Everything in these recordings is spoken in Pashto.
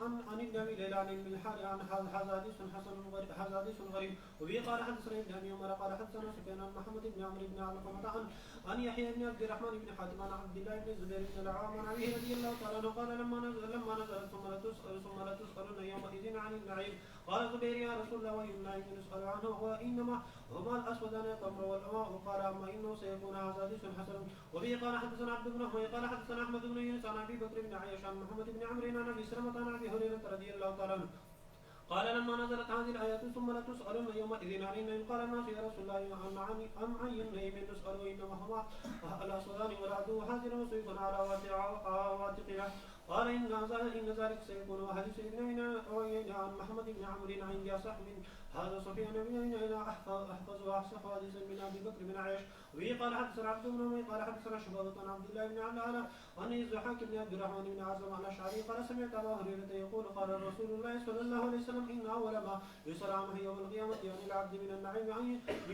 عن ابن ابي ليلى عن ابن الحارث عن هذا حديث حسن غريب هذا حديث غريب وبه قال حدثنا ابن ابي عمر قال حدثنا سفيان عن محمد بن عمرو بن علقمة عن يحيى بن عبد الرحمن بن حاتم عن عبد الله بن الزبير بن العوام عن ابيه رضي الله تعالى عنه قال لما نزل ثم لتسألن يومئذ عن النعيم قال الزبير يا رسول الله واي النعيم نسأل عنه وانما هما الاسودان التمر والماء قال اما انه سيكون هذا حديث حسن وبه قال حدثنا عبد بن حميد قال حدثنا احمد بن يونس عن ابي بكر بن عياش عن محمد بن عمرو عن ابي سلمة عن ابي هريرة رضي الله تعالى عنه قال لما نزلت هذه الآيات ثم لتسألن يومئذ عن النعيم قال الناس يا رسول الله عن أي النعيم نسأل إنما هما الأسودان والعدو حاضر وسيف على عواتقها قال إن ذلك سيكون وحديث ابن عيينة عن محمد بن عمرو عند أصح من هذا سفيان بن عيينة أحفظ وأصح حديثا من أبي بكر بن عياش وبه قال حدثنا عبد بن عمير قال حدثنا شعبة عن عبد الله بن عمرو عن الضحاك بن عبد الرحمن بن عازم عن الأشعري قال سمعت أبا هريرة يقول قال رسول الله صلى الله عليه وسلم إن أول ما يسأل عنه يوم القيامة عن العبد من النعيم أن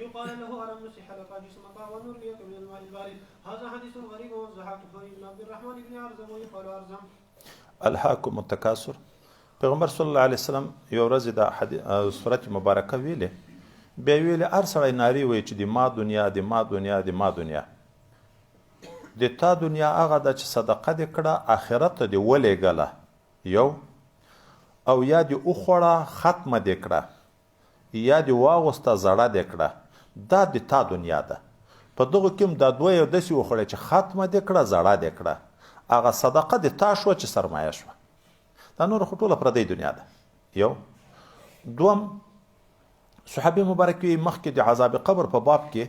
يقال له ألم نسح لك جسمك ونريك من الماء البارد هذا حديث غريب والضحاك بن عبد الرحمن بن عازم ويقال أرزم الحاکم التکاثر. پیغمبر صلی الله علیه وسلم یو ورځ د سورت مبارکه ویلې، بیا ویلې هر سړی نارې وایي چې د ما دنیا د ما دنیا د ما دنیا. د تا دنیا هغه ده چې صدقه دې کړه آخرت ته دې ولېږله یو، او یا دې وخوړه ختمه دې کړه، یا دې واغوسته زړه دې کړه، دا د تا دنیا ده. په دغو کې هم دا دوه یو داسې وخوړی چې ختمه دې کړه زړه دې کړه، هغه صدقه د تا شوه چې سرمایه شوه. دا نور خو ټوله پردۍ دنیا ده. یو دوم، صحابي مبارک وي مخکې د عذاب قبر په باب کې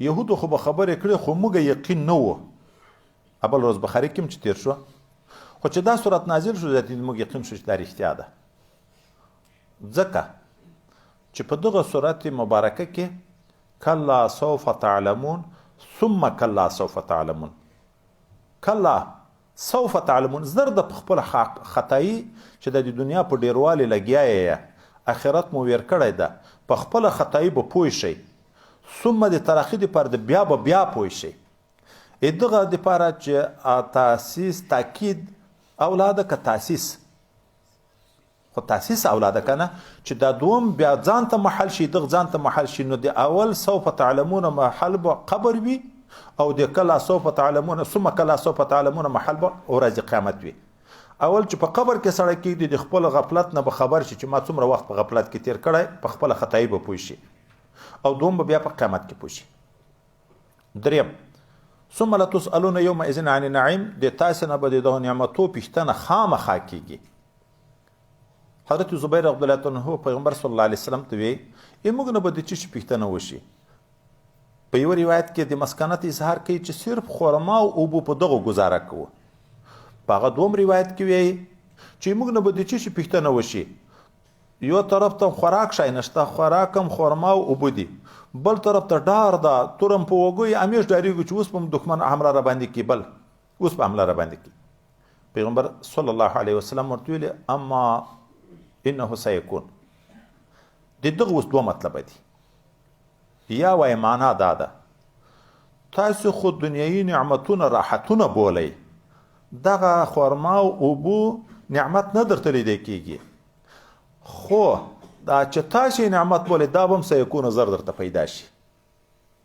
یهودو خو به خبرې کړې خو موږ یقین نه و. اول روز بخاري کې هم چې تېر شو، خو چې دا صورت نازل شو موږ یقین شو چې دا رښتیا ده. ځکه چې په دغه صورت مبارکه کې کلا سوف تعلمون ثم کلا سوف تعلمون، کلا سوف تعلمون، زر د خپل خطایي چې د دنیا په ډیروالي لګیا یې آخرت مو ویر کړی ده، په خپل خطایي به پوه شئ، ثم د تراخي دپاره د بیا به بیا پوه شئ. دغه دپاره چې تاسیس تاکید اولاده که تاسیس، خو تاسیس اولاده که نه، چې دا دوم بیا ځان ته محل شي، دغه ځان ته محل شي، نو د اول سوف تعلمون محل به قبر وي، او د کلا سوف تعلمون ثم کلا سوف تعلمون محل به ورځ قیامت وي. اول چې په قبر کې سړی کېږدي د خپل غفلت نه به خبر شي چې ما څومره وخت په غفلت کې تیر کړی، په خپله خطایي به پوه شي، او دوم به بیا په قیامت کې پوه شي. دریم، ثم لتسألون یومئذ عن النعیم، د تاسې نه به د دغو نعمتو پوښتنه خامخا کېږي. حضرت زبیر رضی الله عنه پیغمبر صلی الله علیه وسلم ته وی موږ نه به د څه شي پوښتنه وشي. په یو روایت کې د مسکنت اظهار کوي چې صرف خورما او اوبو په دغو ګزاره کوو. په هغه دوم روایت کې وی چې موږ نه به د څه شي پوښتنه وشي، یو طرف ته خوراک شی نشته، خوراک هم خورما او اوبه دي، بل طرف ته ډار ده، تورم په وږو یې همیش ډارېږو چې اوس به دښمن حمله را باندې کړي، بل اوس به حمله را باندې کړي. پیغمبر صلی الله علیه وسلم ورته ویلي اما انه سیکون. د دغه اوس دوه مطلبه دي. یا وایي معنا دا ده تاسو خو دنیایي نعمتونه راحتونه بولئ، دغه خورما او اوبو نعمت نه درته لیدی کېږي، خو دا چې تاسو نعمت بولئ دا به هم سیکونه زر درته پیدا شي.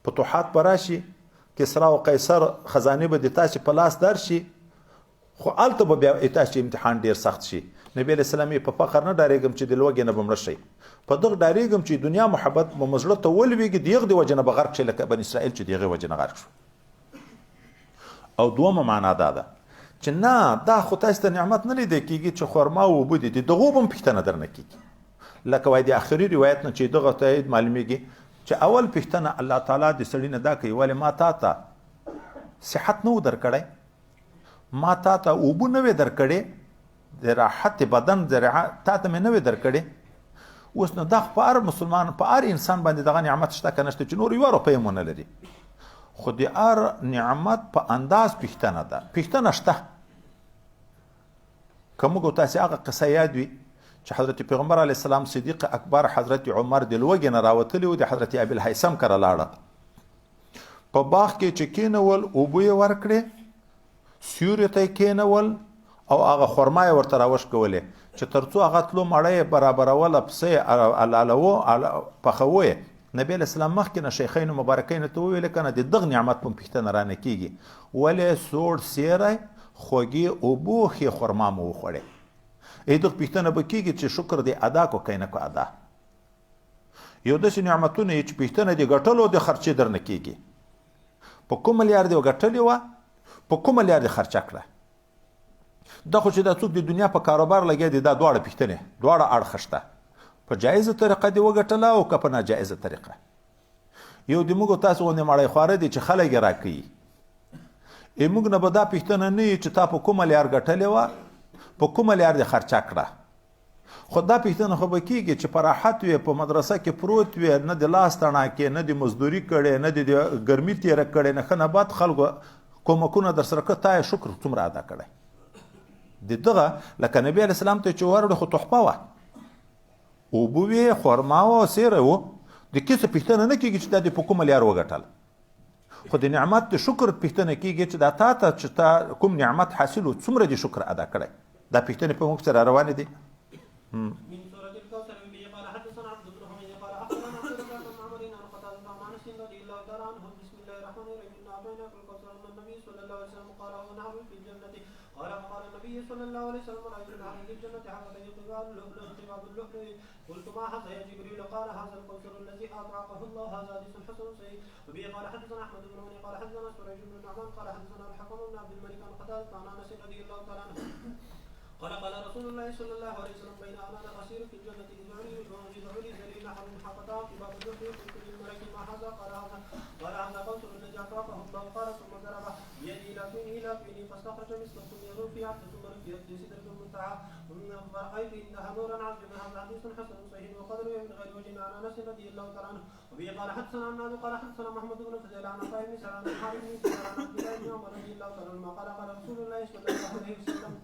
فتوحات به راشي، کسرا او قیصر خزانې به د تاسو په لاس درشي، خو هلته به بیا تاسو امتحان ډېر سخت شي. نبی علیه السلام یې په فخر نه ډارېږم چې د لوږې نه به مړه شئ، په دغه ډارېږم چې دنیا محبت به مو زړه ته ولوېږي، د هغې د وجې نه به غرق شئ لکه بن اسرائیل چې د هغې وجې نه غرق شو. او دومه معنا دا ده چې نه دا خو تاسو ته نعمت نه لیدی کېږي چې خورما او اوبه دي، د دغو به هم پوښتنه درنه کېږي. لکه وایي د آخري روایت نه چې دغه ته معلومیږي چې اول پوښتنه الله تعالی د سړي نه دا کوي ولې ما تا ته صحت نه و درکړی، ما تا ته اوبه نه وې درکړې، د راحت بدن تا ته مې نه وې درکړې. اوس نو دا په هر مسلمان په هر انسان باندې دغه نعمت شته که نشته چې نور یوه روپۍ هم ونه لري، خو د هر نعمت په انداز پوښتنه ده، پوښتنه شته. که موږ تاسې هغه قصه یاد وي چې حضرت پیغمبر علیه السلام صدیق اکبر حضرت عمر د لوږې نه راوتلي و، د حضرت ابي الهیثم کره لاړه، په باغ کې چې کېنول اوبه یې ورکړې، سیوري ته یې کېنول او هغه خرما یې ورته راوشکولې چې تر څو هغه تلو مړی یې برابروله پسې حلالوه پخوه یې نبی علیه السلام مخکې نه شیخینو مبارکینو ته وویل که نه د دغه نعمت په پوښتنه رانه کېږي ولې سوړ سیری خوږې اوبه ښې خرما مو وخوړې دغه پوښتنه به کېږي چې شکر دې ادا کو که نه کو ادا یو داسې نعمتونه یې چې پوښتنه دې ګټلو د خرچې درنه کېږي په کومه لار دې وګټلې وه په کومه لار دې خرچه کړه دا خو چې دا څوک د دنیا په کاروبار لګیا دي دا دواړه پوښتنې دواړه اړخه شته په جایزه طریقه دې وګټله او که په ناجایزه طریقه یو د موږ تاسو غوندې مړی خواره دي چې خلک یې راکوي موږ نه به دا پوښتنه نه وي چې تا په کومه لار ګټلې وه په کومه لار دې خرچه کړه خو دا پوښتنه خو به کېږي چې په راحت وې په مدرسه کې پروت وې نه د لاس تڼاکې نه د مزدوري کړې نه د ګرمي تېره کړې نه ښه نه بد خلکو کومکونه در سره کړه تا یې شکر څومره ادا کړی د دغه لکه نبي علیه السلام ته چې وروړې خو تحفه وه اوبه وې خرما وه سیری وه د کیسه پوښتنه نه کېږي چې دا دې په کومه لار وګټل خو د نعمت د شکر پوښتنه کېږي چې دا تا ته چې تا کوم نعمت حاصل و څومره دې شکر ادا کړی دا پوښتنې په موږ سره روانې دي صلى الله عليه وسلم رجل عن الجنة حفظ يقبال اللؤلؤ قلت ما هذا يا جبريل قال هذا الكوثر الذي أطعقه الله هذا حديث حسن صحيح وبه قال حدثنا أحمد بن مني قال حدثنا سريج بن نعمان قال حدثنا الحكم بن عبد الملك عن قتادة عن أنس رضي الله تعالى عنه قال قال رسول الله صلى الله عليه وسلم بين أنا أسير في الجنة إذ علي ذليل نحر حقتا في باب اللؤلؤ قلت للملك ما هذا قال هذا كوثر الذي أطعقه الله قال ثم ضرب بيدي إلى فيني فاستخرج مثل يضر في عبد ثم في سدرة المنتهى فرأيت إنها نورا عظيما هذا حديث حسن صحيح وقدر من غير وجه عن أنس رضي الله تعالى عنه وبه قال حدثنا عناد قال حدثنا محمد بن فضيل عن عطاء بن سعد عن حارث بن سعد عن عبد الله بن عمر رضي الله تعالى عنهما قال قال رسول الله صلى الله عليه وسلم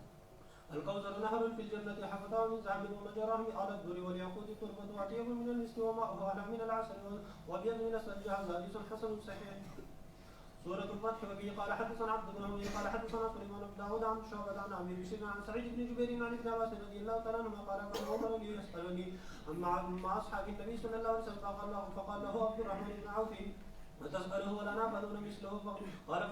الكوثر نهر في الجنة حفظه من ذهب ومجراه على الدر والياقوت تربة وأطيب من المسك وماؤه أعلى من العسل وأبيض من الثلج هذا حديث حسن صحيح سورة الفتح وبه قال حدثنا عبد بن عمر قال حدثنا سليمان بن داود عن شعبة عن عمرو بن عن سعيد بن جبير عن ابن عباس رضي الله تعالى عنهما قال كان عمر يسألني مع أصحاب النبي صلى الله عليه وسلم فقال له عبد الرحمن بن عوف وتسأله ولنا بلون مثله قال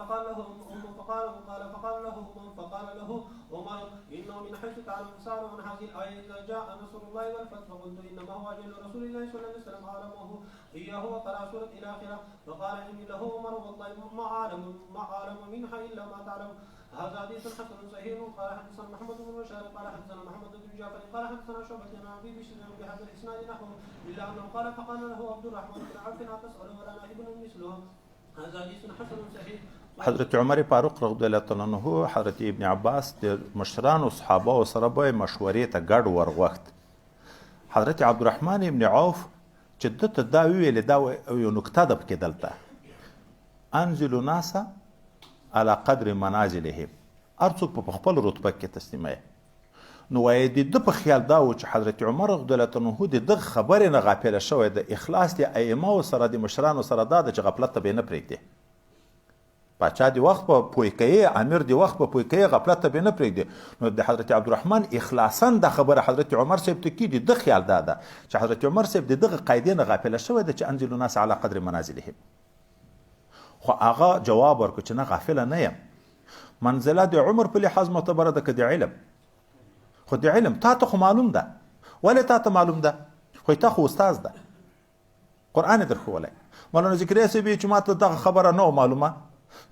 فقال له عمر إنه من حيث تعلم سار عن هذه الآية إذا جاء نصر الله والفتح فقلت إنما هو أجل رسول الله صلى الله عليه وسلم أعلمه إياه وقرأ سورة إلى آخره فقال إني له عمر والله ما أعلم منها إلا ما تعلم هذا حديث حسن صحيح قال حدثنا محمد بن بشار قال حدثنا محمد بن جعفر قال حدثنا شعبة عن أبي بشر بهذا الإسناد نحوه إلا أنه قال فقال له عبد الرحمن بن عوف لا تسأله ولا ابن مثله هذا حديث حسن صحيح حضرت عمر فاروق رضی الله تعالی عنه حضرت ابن عباس د مشرانو صحابه سره به مشورې ته ګډ ورغوښت حضرت عبدالرحمن ابن عوف چې دته دا ویلې دا یو نکته ده پکې دلته انزل الناس على قدر منازلهم هر څوک په خپل رتبه کې تسلیمه نو وایي د ده په خیال دا و چې حضرت عمر رضی الله عنه د دغه خبرې نه غافله شوی د اخلاص د ائمهو سره د مشرانو سره دا ده چې غفلت ته به یې نه پرېږدي پاچا د وخت په پوی کوي امیر د وخت په پوی کوي غفلت ته به نه پرېږدي نو د حضرت عبدالرحمن اخلاصا دا خبره حضرت عمر صاحب ته کېږي د خیال دا ده چې حضرت عمر صاحب د دغه قاعدې نه غافله شوی ده چې انزل الناس على قدر منازلهم خو هغه جواب ورکړو چې نه غافله نه یم منزله د عمر په لحاظ معتبره ده که د علم خو د علم تا ته خو معلوم ده ولې تا ته معلوم ده خو تا خو استاز ده قرآن یې درښولی مولانا ذکریا صاحب چې ما ته دغه خبره نه معلومه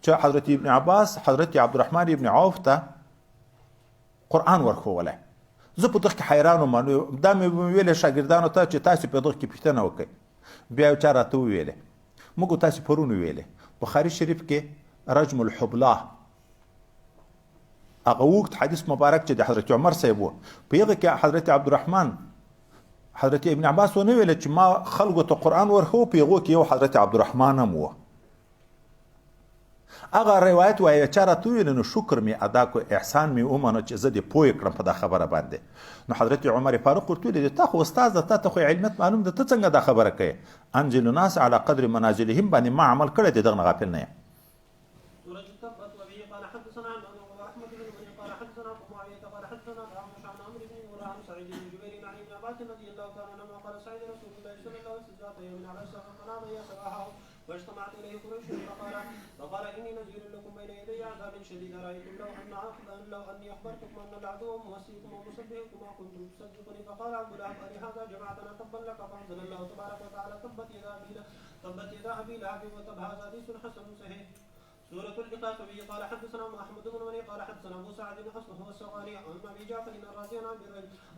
چې حضرت ابن عباس حضرت عبدالرحمن ابن عوف ته قرآن ورښولی زه په دغه کې حیران وم دا مې ویلې شاګردانو ته چې تاسو په دغه کې پوښتنه وکړئ بیا یو چا راته وویلې موږ تاسو پرون ویلې بخاري شریف کې رجم الحبلاه هغه اوږد حدیث مبارک چې د حضرت عمر صاحب و په هغه کې حضرت عبدالرحمن حضرت ابن عباس ونه ویل چې ما خلکو ته قرآن ورښو په هغو کې یو حضرت عبدالرحمن هم و هغه روایت وایي چا راته وویل نو شکر مې ادا کو احسان مې ومنه چې زه دې پوه کړم په دا خبره باندې نو حضرت عمر فاروق ورته ویلې تا خو استاد ده تا ته خو علمیت معلوم ده ته څنګه دا خبره کوې انزل الناس على قدر منازلهم باندې ما عمل کړی دی دغه نه غافل نه یم سورة التبت وبه قال حدثنا عن أحمد بن مني قال حدثنا أبو معاوية رفاعة رضي الله تعالى عنه قال سعيد رسول الله صلى الله عليه وسلم ذات يوم على الساق فنادى يا صباحه فاجتمعت اليه قريش فقال اني نذير لكم بين يدي عذاب شديد ارايتم لو اني اخبرتكم ان العدو موسيكم ومصبحكم ما كنتم تصدقوني فقال عبد الله لهذا جمعتنا تبا لك فانزل الله تبارك وتعالى تبت يدا ابي لهب وتب. هذا حديث حسن صحيح. سورة الإخلاص به قال حدثنا أحمد بن مني قال حدثنا أبو سعد أصله السواري عن أبي جعفر الرازي عن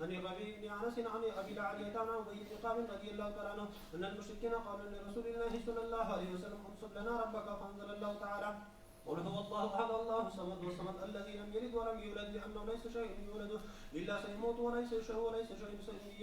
الربيع بن أنس عن أبي العالية عن أبي بن كعب رضي الله تعالى عنه أن المشركين قالوا لرسول الله صلى الله عليه وسلم انصب لنا ربك فأنزل الله تعالى قل هو الله أحد الله الصمد والصمد الذي لم يلد ولم يولد لأنه ليس شيء يولد إلا سيموت وليس شيء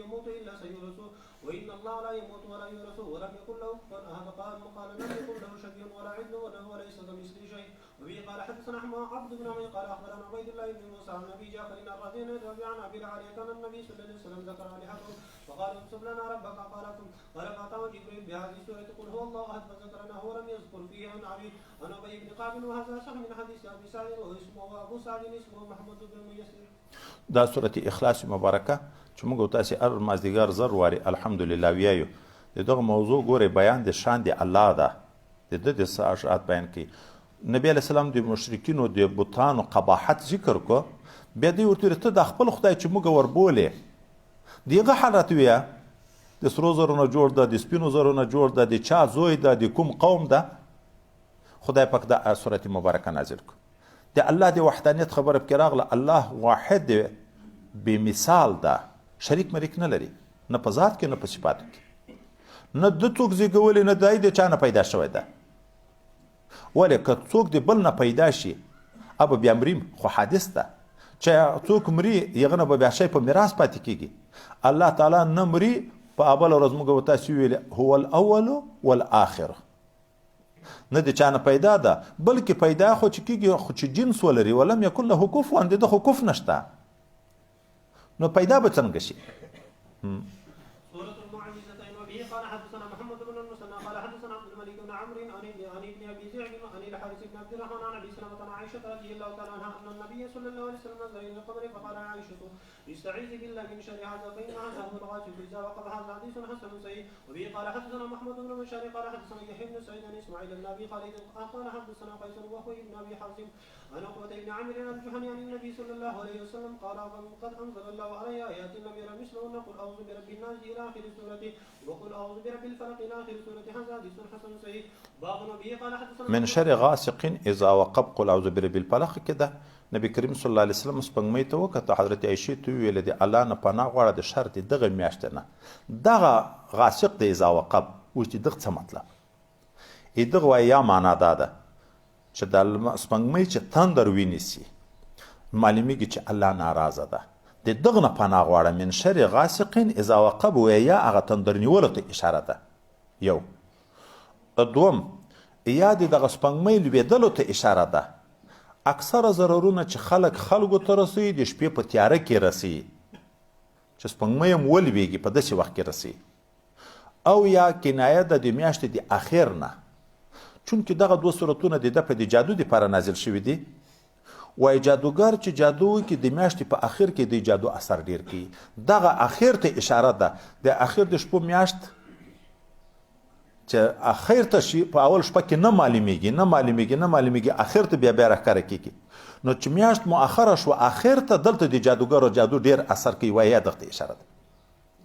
يموت إلا سيورث وإن الله لا يموت ولا يورث ولم يكن له كفوا أحد قال لم يكن له شبيه ولا عدل وله ليس كمثله شيء. وبه قال حدثنا عبد بن عمير قال أخبرنا عبيد الله بن موسى عن أبي جعفر الرازي عن أبي العالية كان النبي صلى الله عليه وسلم ذكر لحقه فقال انصب لنا ربك قال فأتاه جبريل بهذه السورة قل هو الله أحد فذكرناه ولم يذكر فيه عن أبي بن كعب وهذا صح من حديث أبي سعد واسمه أبو سعد اسمه محمد بن ميسر. دا سورة اخلاص مبارکه چې موږ تاسو هر مازدیګر زر واري الحمدلله ویایو دغه موضوع ګوره بیان د شان دی الله ده د اشاعت بیان کی نبی علیہ السلام د مشرکینو د بوتانو قباحت ذکر کو بیا دی ورته ته د خپل خدای چې موږ وربولې دیغه حالت ویا د سرو زرو نه جوړ ده د سپینو زرو نه جوړ ده د چا زوی ده د کوم قوم ده خدای پاک د سورت مبارکه نازل کو د الله د وحدانیت خبره پکې راغله الله واحد دی بمثال ده شریک مریک نه لري نه په ذات کې نه په صفاتو کې نه د څوک زیږولی نه دی د چا نه پیدا شوی ده ولې که څوک د بل نه پیدا شي ابه بیا مریم خو حادث ده چې څوک مري هغه نه به بیا شی په میراث پاتې کېږي الله تعالی نه مري په اوله ورځ موږ ورته تاسو ویلې هو الاول والآخر نه د چا نه پیدا ده بلکې پیدا خو چې کېږي خو چې جنس ولري ولم یکن له کفوا د ده خو کف نشته نو پیدا به څنګه شي. سورة المعجزتين. وبه قال حدثنا محمد بن المثنى قال حدثنا عبد الملك بن عمرو عن ابن ابي ذئب عن الحارث بن عبد الرحمن عن ابي سلمة عن عائشة رضي الله تعالى عنها ان النبي صلى الله عليه وسلم نزل الى القبر فقال عائشة استعيذ بالله من شر هذا فإن هذا هو الغاسق إذا وقف. هذا حديث حسن صحيح. وبه قال حدثنا محمد بن بشار قال حدثنا يحيى بن سعيد عن اسماعيل بن ابي خالد قال حدثنا قيس وهو ابن ابي حازم عن عقبة بن عامر الجهني عن النبي صلى الله عليه وسلم قال قد انزل الله علي آيات لم ير مثلهن قل اعوذ برب الناس الى اخر سورته وقل اعوذ برب الفلق الى اخر سورته. هذا حديث حسن صحيح. باب وبه قال حدثنا من شر غاسق اذا وقب قل اعوذ برب الفلق کده نبی کریم صلی الله علیه وسلم سپنګمې ته وکړه حضرت عایشه ته ویل دی الله نه پناه غواړه د شر دی دغه میاشت نه دغه غاسق دی اذا وقب و چې دغه څه مطلب دغه ویا معنا ده چې د سپنګمې چې تندر وینیسي معلومیږي چې الله ناراضه ده د دغه نه پناه غواړه من شر غاسق اذا وقب ویا هغه تندر نیولو ته اشاره ده یو دوم یا دغه سپنګمې لویدلو ته اشاره ده اکثره ضررونه چې خلکو ته رسي د شپې په تیاره کې رسي چې سپنګمې هم ولویږي په داسې وخت کې رسي او یا کنایه ده د میاشتې د اخر نه چونکې دغه دوه صورتونه د ده په د جادو دپاره نازل شوي دي وایي جادوګر چې جادو وکړي د میاشتې په اخر کې د جادو اثر ډیر کوي دغه اخر ته اشاره ده د اخر د شپو میاشت چې اخر ته شي په اول شپه کې نه معلومیږي اخر ته بیا راښکاره کېږي نو چې میاشت مؤخره شوه اخر ته دلته د جادوګرو جادو ډیر اثر کوي وایي دغه ته اشاره ده.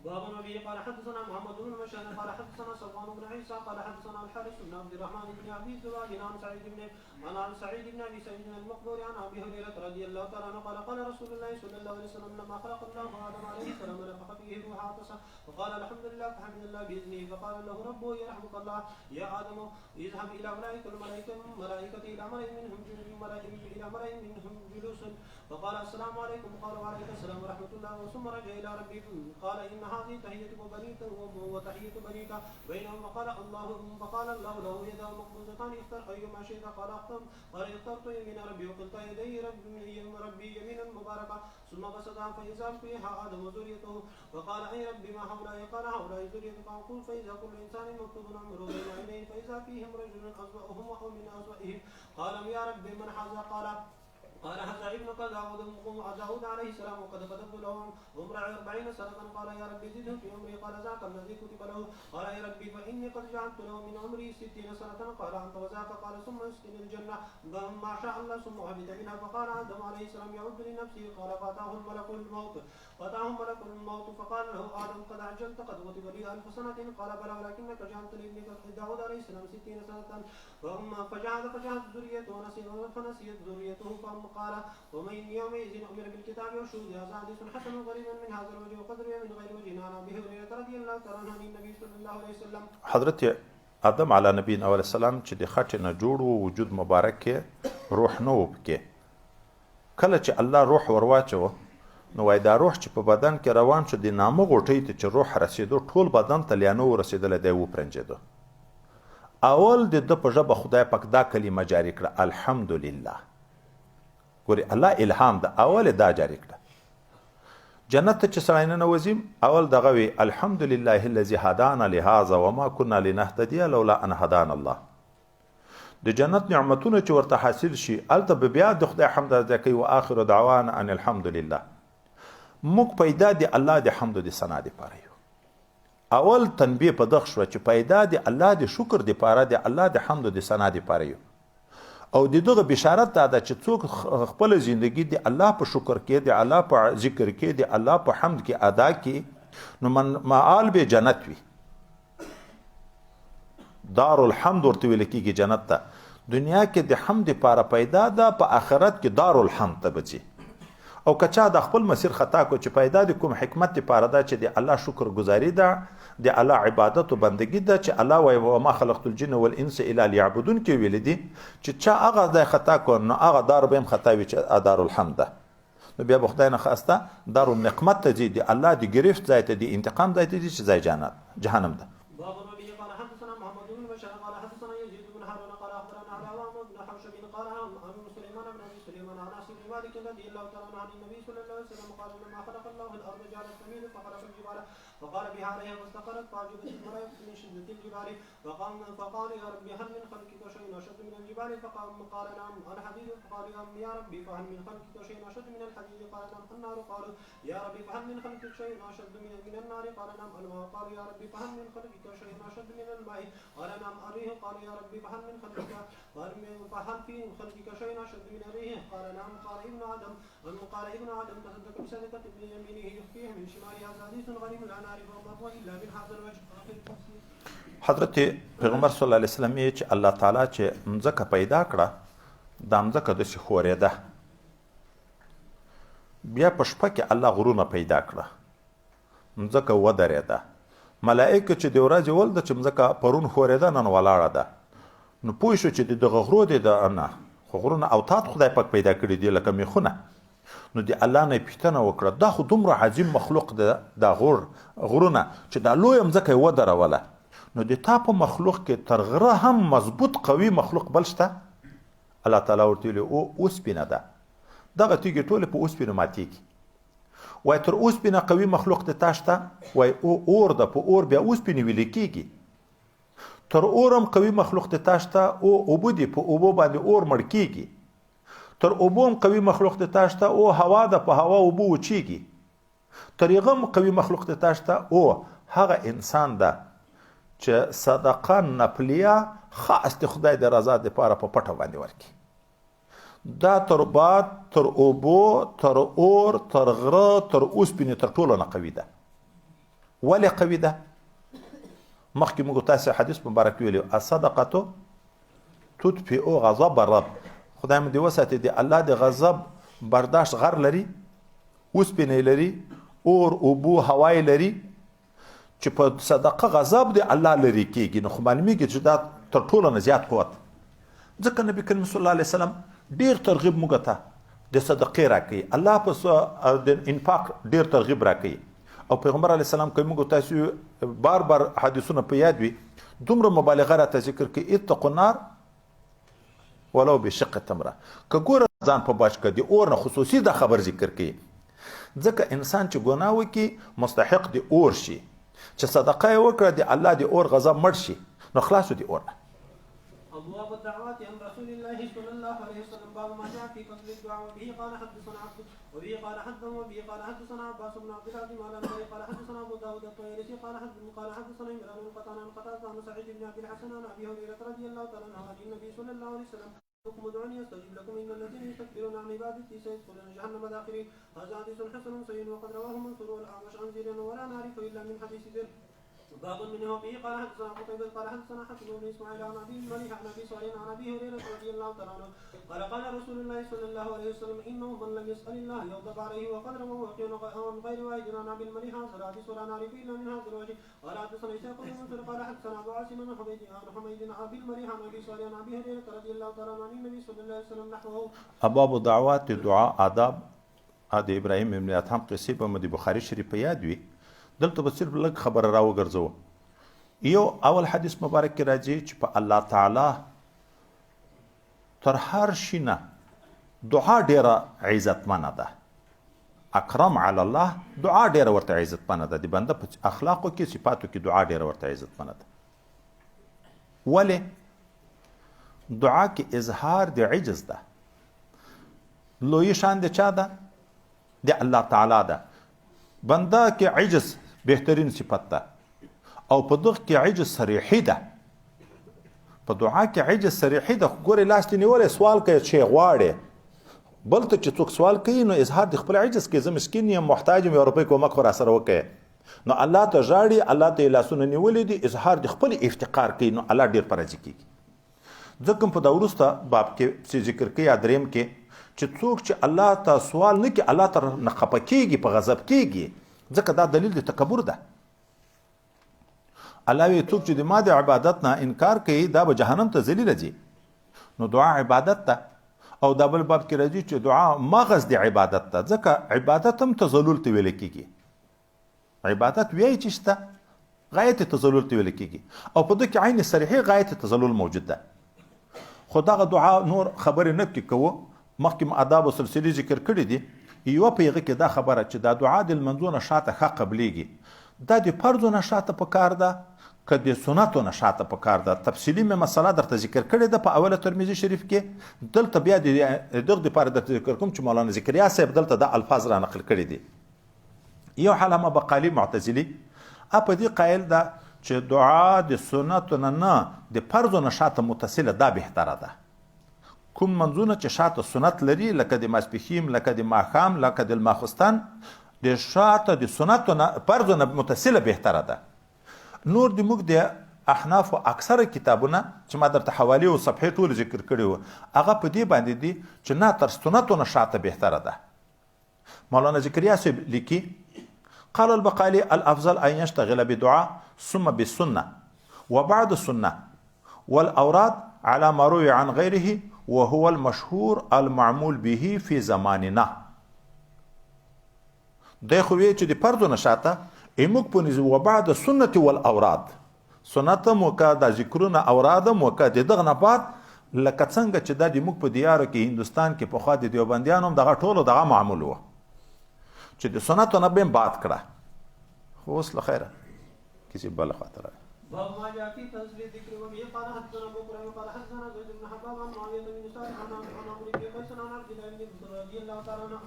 باب النبي قال حدثنا محمد بن مشان قال حدثنا صفوان بن عيسى قال حدثنا الحارث بن عبد الرحمن بن ابي زباد عن سعيد بن ابي سعيد المقبور عن ابي هريره رضي الله تعالى عنه قال رسول الله صلى الله عليه وسلم لما خلق الله ادم عليه السلام نفخ فيه روح عطسه فقال الحمد لله فحمد الله باذنه فقال له ربه يرحمك الله يا ادم اذهب الى ملائكه الى ملئ منهم جلوس فقال السلام عليكم قال وعليكم السلام ورحمه الله ثم رجع الى ربه قال ان هذه تحيه بنيك وتحيه بنيك بينهم فقال الله له يدا مقبوضتان اختر ايما شئت قال اخترت يمين ربي وقلت يدي ربي يمينا مباركه ثم بسطها فاذا فيها ادم وذريته فقال اي ربي ما هؤلاء قال هؤلاء ذريتك قل فاذا كل انسان مكتوب عمره بين عينيه فاذا فيهم رجل اسواهم وهم من اسوائهم قال يا ربي من هذا قال قال حتى ابن داود عليه السلام وقد كتبت له عمر 40 سنة قال يا ربي زده في عمري قال ذاك الذي كتب له قال يا ربي فإني قد جعلت له من عمري 60 سنة قال أنت وذاك قال ثم يسكن الجنة ما شاء الله ثم هبط منها فقال آدم عليه السلام يعود لنفسه قال فأتاه ملك الموت فقال له آدم قد عجلت قد كتب لي 1000 سنة قال بلى ولكنك جعلت لابنك داود عليه السلام 60 سنة فجعلت ذريته فنسيت ذريته قال ومن يومئذ أمر بالكتاب والشهود هذا حديث حسن غريب من هذا الوجه وقد روي من غير وجه عن أبي هريرة رضي الله تعالى عنه عن النبي صلى الله عليه وسلم. حضرت آدم علی نبینا علیه السلام چې د خټې نه جوړ و وجود مبارک کې روح نه و پکې. کله چې الله روح ورواچو نو وای دا روح چې په بدن کې روان شو د نامه غوټۍ ته چې روح رسېدو ټول بدن ته لیانه ورسېدلی دی وپرنجېدو. اول د ده په ژبه خدای پاک دا کلمه جاري کړه الحمدلله. ګورې الله الهام ده اول دا جاري کړه. جنت ته چې سړی ننوځي اول دغه وي الحمدلله الذي هدانا لهذا وما كنا لنهتدي لولا ان هدانا الله. د جنت نعمتونه چې ورته حاصل شي هلته به بیا د خدای حمد ادا کوي واخر دعوانا ان الحمدلله. موږ پیدا د الله د حمد د ثنا دپاره یو. اول تنبیه په دغه شوه چې پیدا د الله د شکر دپاره د الله د حمد د ثنا دپاره یو. او د دغه بشارت دا ده چې څوک خپل زندگی د الله په شکر کې د الله په ذکر کې د الله په حمد کې ادا کې نو معال به جنت وي. دار الحمد ورته ویل کېږي جنت ته. دنیا کې د حمد لپاره پیدا ده په آخرت کې دار الحمد ته بځي. او که چا د خپل مسیر خطا کو چې پیدا د کوم حکمت لپاره ده چې د الله شکر گزاري ده د الله عبادت او بندگی ده چې الله وایي وما خلقت الجن والانس الا ليعبدون کې ویل دي چې چا هغه د خطا کو نو هغه دار به هم خطا وي چې دار الحمد ده. نو بیا به خدای نه خواسته دار النقمت ته ځي د الله د ګرفت ځای ته د انتقام ځای ته ځي چې ځای جهنم ده. فقال بها عليها واستقرت فعجبت الملائكة من شدة الجبال فقال يا ربي هل من خلقك شيء أشد من الجبال قال نعم أنا حديد فقال يا ربي فهل من خلقك شيء أشد من الحديد قال نعم النار قالوا يا ربي فهل من خلقك شيء أشد من النار قال نعم الماء قال يا ربي فهل من خلقك شيء أشد من الماء قال نعم الريح قال يا ربي فهل في خلقك شيء أشد من الريح قال نعم قال ابن آدم تصدق بصدقة بيمينه يخفيها من شماله هذا حديث غريب لا نعرفه مرفوع إلا من هذا الوجه. حضرت پیغمبر صلی الله علیه وسلم یې چې الله تعالی چې مځکه پیدا کړه دا مځکه داسې خورېده. بیا په شپه کې الله غرونه پیدا کړه مځکه ودرېده. ملائکه چې د ورځې ولده چې مځکه پرون خورېده نن ولاړه ده. نو پوه شو چې دغه غرو دی د نه خو غرونه اوتاد خدای پاک پیدا کړي دي لکه میخونه. نو د الله نه پوښتنه وکړه دا خو دومره عظیم مخلوق ده دا غرونه چې دا لویه مځکه یې ودروله نو د تا په مخلوق کې تر غره هم مضبوط قوي مخلوق بل شته؟ الله تعالی ورته ویلي اوسپینه ده. دغه تیږې ټولې په اوسپینو ماتېږي. وایي تر اوسپینه قوي مخلوق د تا شته؟ وایي اور ده په اور بیا اوسپینې ویلې کېږي. تر اور هم قوي مخلوق د تا شته اوبه دي په اوبو باندې اور مړ کېږي. تر اوبو هم قوي مخلوق د تا شته هوا ده په هوا اوبه وچېږي. تر هغه هم قوي مخلوق د تا شته هغه انسان ده چې صدقه نفلیه خاص د خدای د رضا دپاره په پټه باندې ورکړي. دا تر باد تر اوبو تر اور تر غره تر اوسپنې تر ټولو نه قوي ده. ولې قوي ده؟ مخکې موږ تاسې حدیث مبارک ویلي الصدقه تطفئ غضب الرب. خدای مو دې وساتي د الله د غضب برداشت غر لري اوسپنې لري اور اوبو هوای لري چې په صدقه غضب د الله لري کېږي. نو خو معلومیږي چې دا تر ټولو نه زیات قوت. ځکه نبي کریم صلی الله علیه وسلم ډېر ترغیب موږ ته د صدقې راکوي. الله په د انفاق ډېر ترغیب راکوي. او پیغمبر علیه السلام کوي موږ تاسو بار بار حدیثونه په یاد وي دومره مبالغه راته ذکر کوي اتقوا النار ولو بشق تمره. که ګوره ځان په باچ که د اور نه خصوصي دا خبر ذکر کوي ځکه انسان چې ګناه وکړي مستحق د اور شي چې صدقه یې وکړه د الله د اور غضب مړ شي نو خلاصو د اور نه. أبواب الدعوات عن رسول الله صلى الله عليه وسلم باب ما جاء في فصل الدعاء وبه قال حدثنا عباس بن عبد العظيم على النبي قال حدثنا أبو داود الطيالسي قال حدثنا عمران بن قتادة عن قتادة عن سعيد بن عبد الحسن عن أبي هريرة رضي الله تعالى عنه عن النبي صلى الله عليه وسلم ادعوني استجب لكم ان الذين يستكبرون عن عبادتي سيدخلون جهنم داخرين. هذا حديث حسن صحيح وقد رواه منصور والاعمش عن زيد ولا نعرف الا من حديث زيد. باب منه به قال حدثنا قتيبة قال حدثنا حسن بن اسماعيل عن ابي المليح عن ابي صالح عن ابي هريرة رضي الله تعالى عنه قال رسول الله صلى الله عليه وسلم انه من لم يسأل الله يغضب عليه وقد رواه وكيل عن غير واحد عن ابي المليح عن حديث ولا نعرف الا من هذا الوجه. قال حدثنا اسحاق بن منصور قال حدثنا ابو عاصم عن حميد عن ابي المليح عن ابي صالح عن ابي هريرة رضي الله تعالى عنه عن النبي صلى الله عليه وسلم نحوه. ابواب دعوات دعاء آداب د ابراهیم ابن ادهم قصې په مدي بخاری شریف په یاد وي. دلته به صرف لږ خبره راوګرځو. یو اول حدیث مبارک کې راځي چې په الله تعالی تر هر شي نه دعا ډیره عزتمنه ده. اکرم علی الله دعا ډیره ورته عزتمنه ده. د بنده په اخلاقو کې صفاتو کې دعا ډیره ورته عزتمنه ده. ولې دعا کې اظهار د عجز ده. لوی شان د چا ده؟ د الله تعالی ده. بنده کې عجز بهترین صفت ده او په دغه کې عجز صریحي ده. په دعا کې عجز صریحي ده. ګورې لاس دې نیولی سوال کوي چې غواړې بل ته چې څوک سوال کوي نو اظهار د خپل عجز کوي. زه مسکین یم محتاج یم یو روپۍ کومک خو راسره وکړې نو الله ته ژاړي. الله ته یې لاسونه نیولي دي اظهار د خپل افتقار کوي نو الله ډېر په راضي کېږي. ځکه په دا وروسته باب کې چې ذکر کوي یا دریم کې چې څوک چې الله ته سوال نه کوي الله ته نه خفه کېږي په غضب کېږي. ځکه دا دلیل د تکبر ده. الله وی څوک چې د ما د عبادت نه انکار کوي دا به جهنم ته ذلیل ځي. نو دعا عبادت ده او دا بل باب کې راځي چې دعا مغز د عبادت ده. ځکه عبادت هم تذلل ته ویل کېږي. عبادت وایي چې شته غایت تذلل ته ویل کېږي او په دې کې عین صریحي غایت تذلل موجود ده. خو دغه دعا نور خبرې نه پکې کوو. مخکې آداب او سلسلې ذکر کړي دي. یوه په هغه کې دا خبره چې دا دعا د لمنځو نه شاته ښه قبلیږي. دا د فرضو نه شاته پکار ده که د سنتو نه شاته پکار ده. تفصیلي مې مسله درته ذکر کړې ده په اوله ترمذي شریف کې. دلته بیا د دغه دپاره درته ذکر کوم چې مولانا ذکریا صاحب دلته دا الفاظ را نقل کړي دي. یو علامه بقالي معتزلي په دې قایل ده چې دعا د سنتو نه د فرضو نه شاته متصله دا بهتره ده. کوم منځونه چې شاته سنت لري لکه د ماسپښین لکه د ماښام لکه د ماخوستن د شاته د سنتو نه فرضو نه متصله بهتره ده. نور د موږ د احنافو اکثره کتابونه چې ما درته حوالې او صفحې ټول ذکر کړي وو هغه په دې باندې دي چې نه تر سنتو نه شاته بهتره ده. مولانا ذکریا صاحب لیکي قال البقالي الافضل ان يشتغل بدعاء ثم بالسنه وبعد السنه والاوراد على ما روي عن غيره وهو المشهور المعمول به في زماننا. دا خو وی چې د فرضو نه شاته ایموږ په نظر وبعد السنه والاوراد سنت مو کا د ذکرونه اوراد مو کا د دغه نه بعد لکه څنګه چې دا د موږ په دیارو کې هندوستان کې په خوا د دیوبندیانو دغه ټولو دغه معمول و چې د سنتو نه بیم باد کړه. خو اوس له خیره کسی بل خاطر باب ما جاء في تنزيل الذكر وبه قال حدثنا ابو بكر قال حدثنا زيد بن حباب عن معاويه بن صالح عن عمرو بن قيس عن عبد الله بن رضي الله تعالى عنه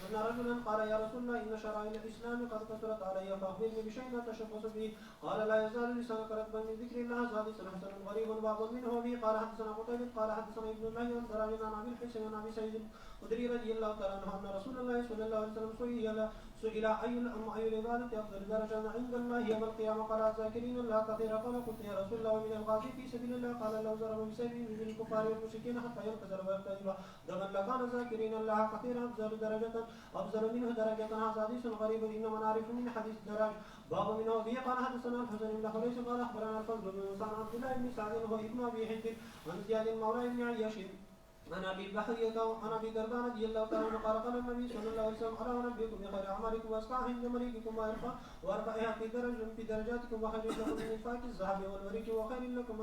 ان رجلا قال يا رسول الله ان شرائع الاسلام قد كثرت علي فاخبرني بشيء اتشبث به قال لا يزال لسانك رطبا من ذكر الله حديث حسن غريب باب منه وبه قال حدثنا قتيبة قال حدثنا ابن الله عن ضرائب عن ابي الحسن عن ابي سعيد الخدري رضي الله تعالى عنه ان رسول الله صلى الله عليه وسلم سئل اي العباده افضل درجه عند الله يوم القيامه قال الذاكرين الله كثيرا قال قلت يا رسول الله ومن الغازي في سبيل الله قال لو ضرب بسيفه من الكفار والمشركين حتى ينكسر ويرتجف ضمن لكان الذاكرين الله كثيرا افضل منه درجه. هذا حديث غريب انما نعرف من حديث الدراج. باب منه به قال حدثنا الحسن بن حريث قال اخبرنا الفضل بن موسى عن عبد الله بن سعد وهو ابن ابي هند عن زياد مولى بن عياش عن ابي البحرية عن ابي درداء رضي الله تعالى عنه قال قال النبي صلى الله عليه وسلم الا انبئكم بخير اعمالكم واسقاهم عند مليككم وارفعها في درجاتكم وخير لكم من انفاق الذهب والورق وخير لكم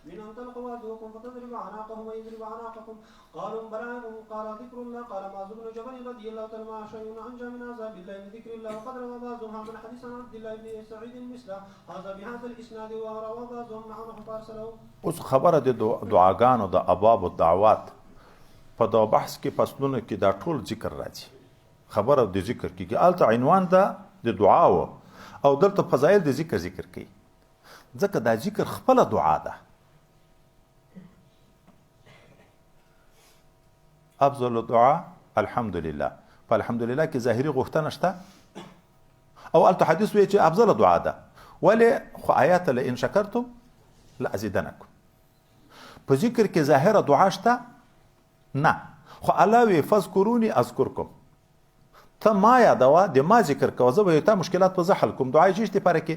من ان تلقوا عدوكم فتضرب اعناقهم ويضرب اعناقكم قالوا بلى قال ذكر الله قال معاذ بن جبل رضي الله تعالى عنه شيء انجى من عذاب الله من ذكر الله وقد روى بعضهم من حديث عن عبد الله بن سعيد مثله هذا بهذا الاسناد وروى بعضهم عنه فارسله. اوس خبره د دعاګانو د ابواب الدعوات په دا بحث کې فصلونه کې دا ټول ذکر راځي. خبره د ذکر کېږي الته عنوان ده د دعا او دلته فضایل د ذکر کوي ځکه دا ذکر خپله دعا ده. افضل الدعاء الحمدلله. په الحمدلله کې ظاهري غوښتنه شته او الته حدیث وایي چې افضل دعا ده. ولې خو آیات لئن شکرتم لازیدنکم. په ذکر کې ظاهره دعا شته نه، خو الله وی فذکرونی اذکرکم. ته ما یادوه د ما ذکر کوه زه به تا مشکلات په زه حل کوم. دعای چیش دپاره کې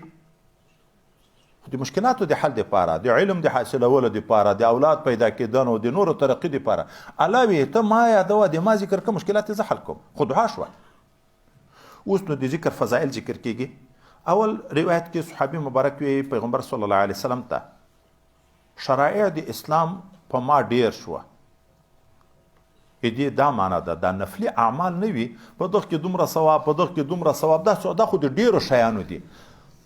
د مشکلاتو د حل دپاره، د علم د حاصلولو دپاره، د اولاد پیدا کېدنو، د نورو ترقي دپاره. الله وی ته ما یادوه د ما ذکر کوه مشکلات زه حل کوم. خو دعا شوه. اوس نو د ذکر فضایل ذکر کېږي. اول روایت کې صحابي مبارک وی پیغمبر صلی الله علیه وسلم ته شرایع د اسلام په ما ډیر شوه. دې دا معنا ده دا نفلي اعمال نه وي په دغه کې دومره ثواب په دغه کې دومره ثواب دا خو د ډیرو شیانو دي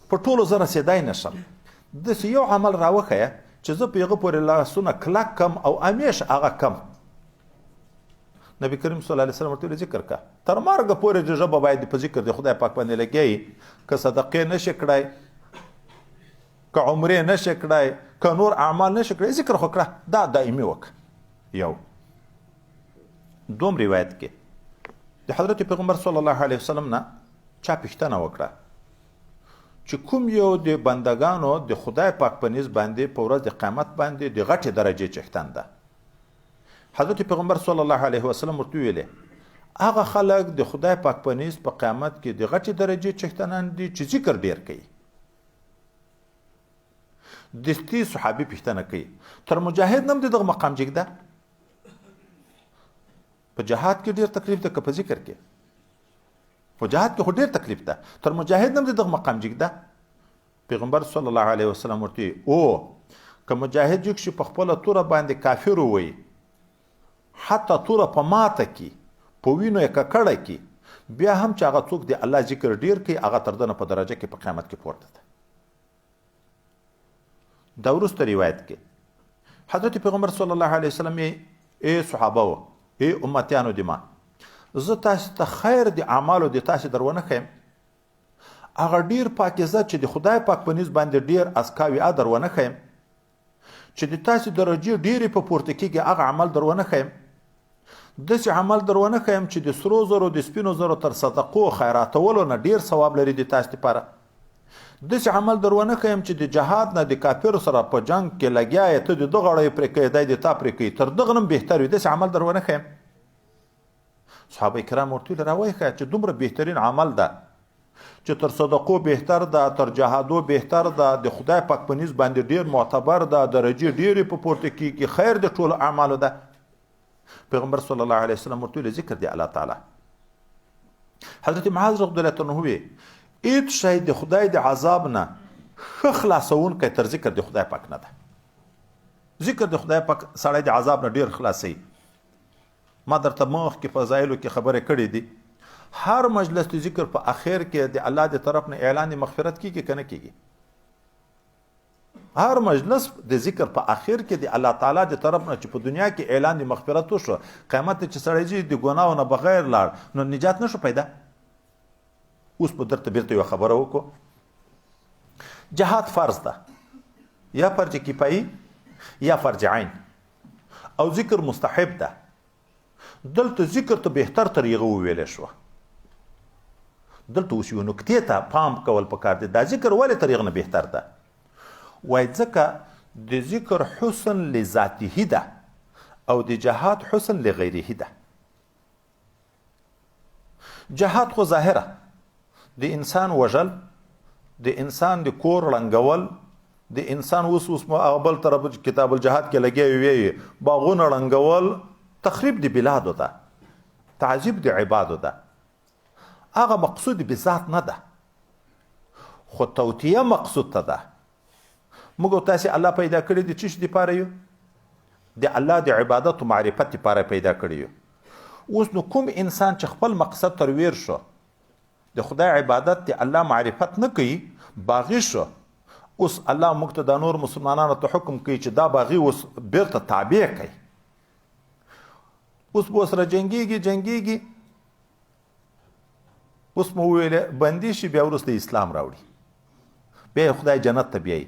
په ټولو زه رسېدای نشم. داسې یو عمل راوښیه چې زه په هغه پورې لاسونه کلک کم او همیش هغه کم. نبی کریم صلی الله علیه وسلم ورته ذکر کا تر مرګه پورې د ژبه باید په ذکر د خدای پاک باندې لګیایي. که صدقې نشي کړی، که عمرې نشي کړی، که نور اعمال نشي کړی، ذکر خو کړه. دا دائمي وکړه. یو دوم روایت کې د حضرت پیغمبر صلی الله علیه وسلم نه چا پوښتنه وکړه چې کوم یو د بندګانو د خدای پاک په نسبت باندې په ورځ د قیامت باندې د غټې درجې څښتن ده. حضرت پیغمبر صلی الله علیه وسلم ورته ویلې هغه خلک د خدای پاک په نسبت په قیامت کې د غټې درجې څښتنان دي چې ذکر ډیر کوي. دستي صحابي پوښتنه کوي تر مجاهد نم دغه مقام جګده؟ په جهاد کې ډیر تکلیف ده که په ذکر کې؟ په جهاد کې خو ډیر تکلیف ده. تر مجاهد نم دغه مقام جګده؟ پیغمبر صلی الله علیه وسلم ورته او که مجاهد جګ شي په خپله توره باندې کافر ووایي حتی توره په ماته کې په وینو یې ککړه کې بیا هم چې هغه څوک د الله ذکر ډیر کوي هغه تر ده نه په درجه کې په قیامت کې پورته ده. دا وروسته روایت کې حضرت پیغمبر صلی الله علیه وسلم ای صحابه و ای امتیانو د ما زه تاسو ته خیر د اعمالو د تاسو درونه ښیم هغه ډیر پاکیزه چې د خدای پاک په نسبت باندې ډیر اسکاوي درونه ښیم چې د تاسو درجې ډیرې په پورته کېږي هغه عمل درونه ښیم داسې عمل درونه ښیم چې د سرو زرو د سپینو زرو تر صدقو خیراتولو نه ډیر ثواب لري د تاسو لپاره داسې عمل درونه ښیم چې د جهاد نه د کافرو سره په جنګ کې لګیا یې ته د دغه غړی پرې کوې دی د تا پرې کوي تر دغه نه بهتر وي داسې عمل درونه ښیم. صحابه کرام ورته ویل راوایښه چې دومره بهترین عمل ده چې تر صدقو بهتر ده تر جهادو بهتر ده د خدای پاک په نسبت باندې ډیر معتبر ده درجې ډیرې په پورته کېږي خیر د ټولو اعمالو ده. پیغمبر صلی الله علیه وسلم ورته ویل ذکر دی الله تعالی. حضرت معاذ رضی الله عنه وی هیڅ شی د خدای د عذاب نه ښه خلاصونکی تر ذکر د خدای پاک نه ده. ذکر د خدای پاک سړی د عذاب نه ډیر خلاصوي. ما درته مخکې په فضایلو کې خبرې کړې دي هر مجلس د ذکر په اخر کې د الله د طرف نه اعلان مغفرت کیږي که نه کیږي؟ هر مجلس د ذکر په اخر کې د الله تعالی د طرف نه چې په دنیا کې اعلان مغفرت وشو قیامت چې سړی ځي د ګناهو نه بغیر لاړ نو نجات نشو پیدا. اوس په درته بیرته یوه خبره وکړو. جهاد فرض ده یا فرض کفایي یا فرض عین او ذکر مستحب ده. دلته ذکر ته بهتر طریقه وویلی شوه. دلته اوس یو نکتې ته پام کول پکار دی. دا ذکر ولې طریق نه بهتر ده؟ وایي ځکه د ذکر حسن لذاته ده او د جهاد حسن لغیره ده. جهاد خو ظاهره د انسان وژل، د انسان د کور ړنګول، د انسان اوس بل طرف کتاب الجهاد کې لګیا وي باغونه ړنګول، تخریب د بلادو ده، تعذیب د عبادو ده. هغه مقصود به ذات نه ده، خو توطیه مقصود ته ده. موږ او تاسې الله پیدا کړي د څه شي دپاره یو؟ د الله د عبادت و معرفت دپاره پیدا کړي یو. اوس نو کوم انسان چې خپل مقصد تر ویر شو، د خدای عبادت د الله معرفت نه کوي، باغي شو، اوس الله موږ ته د نور مسلمانانو ته حکم کوي چې دا باغي اوس بیرته تابع کوي. اوس به سره جنګیږي اوس مو وویلې بندي شي، بیا وروسته اسلام راوړي، بیا خدای جنت ته بیایي.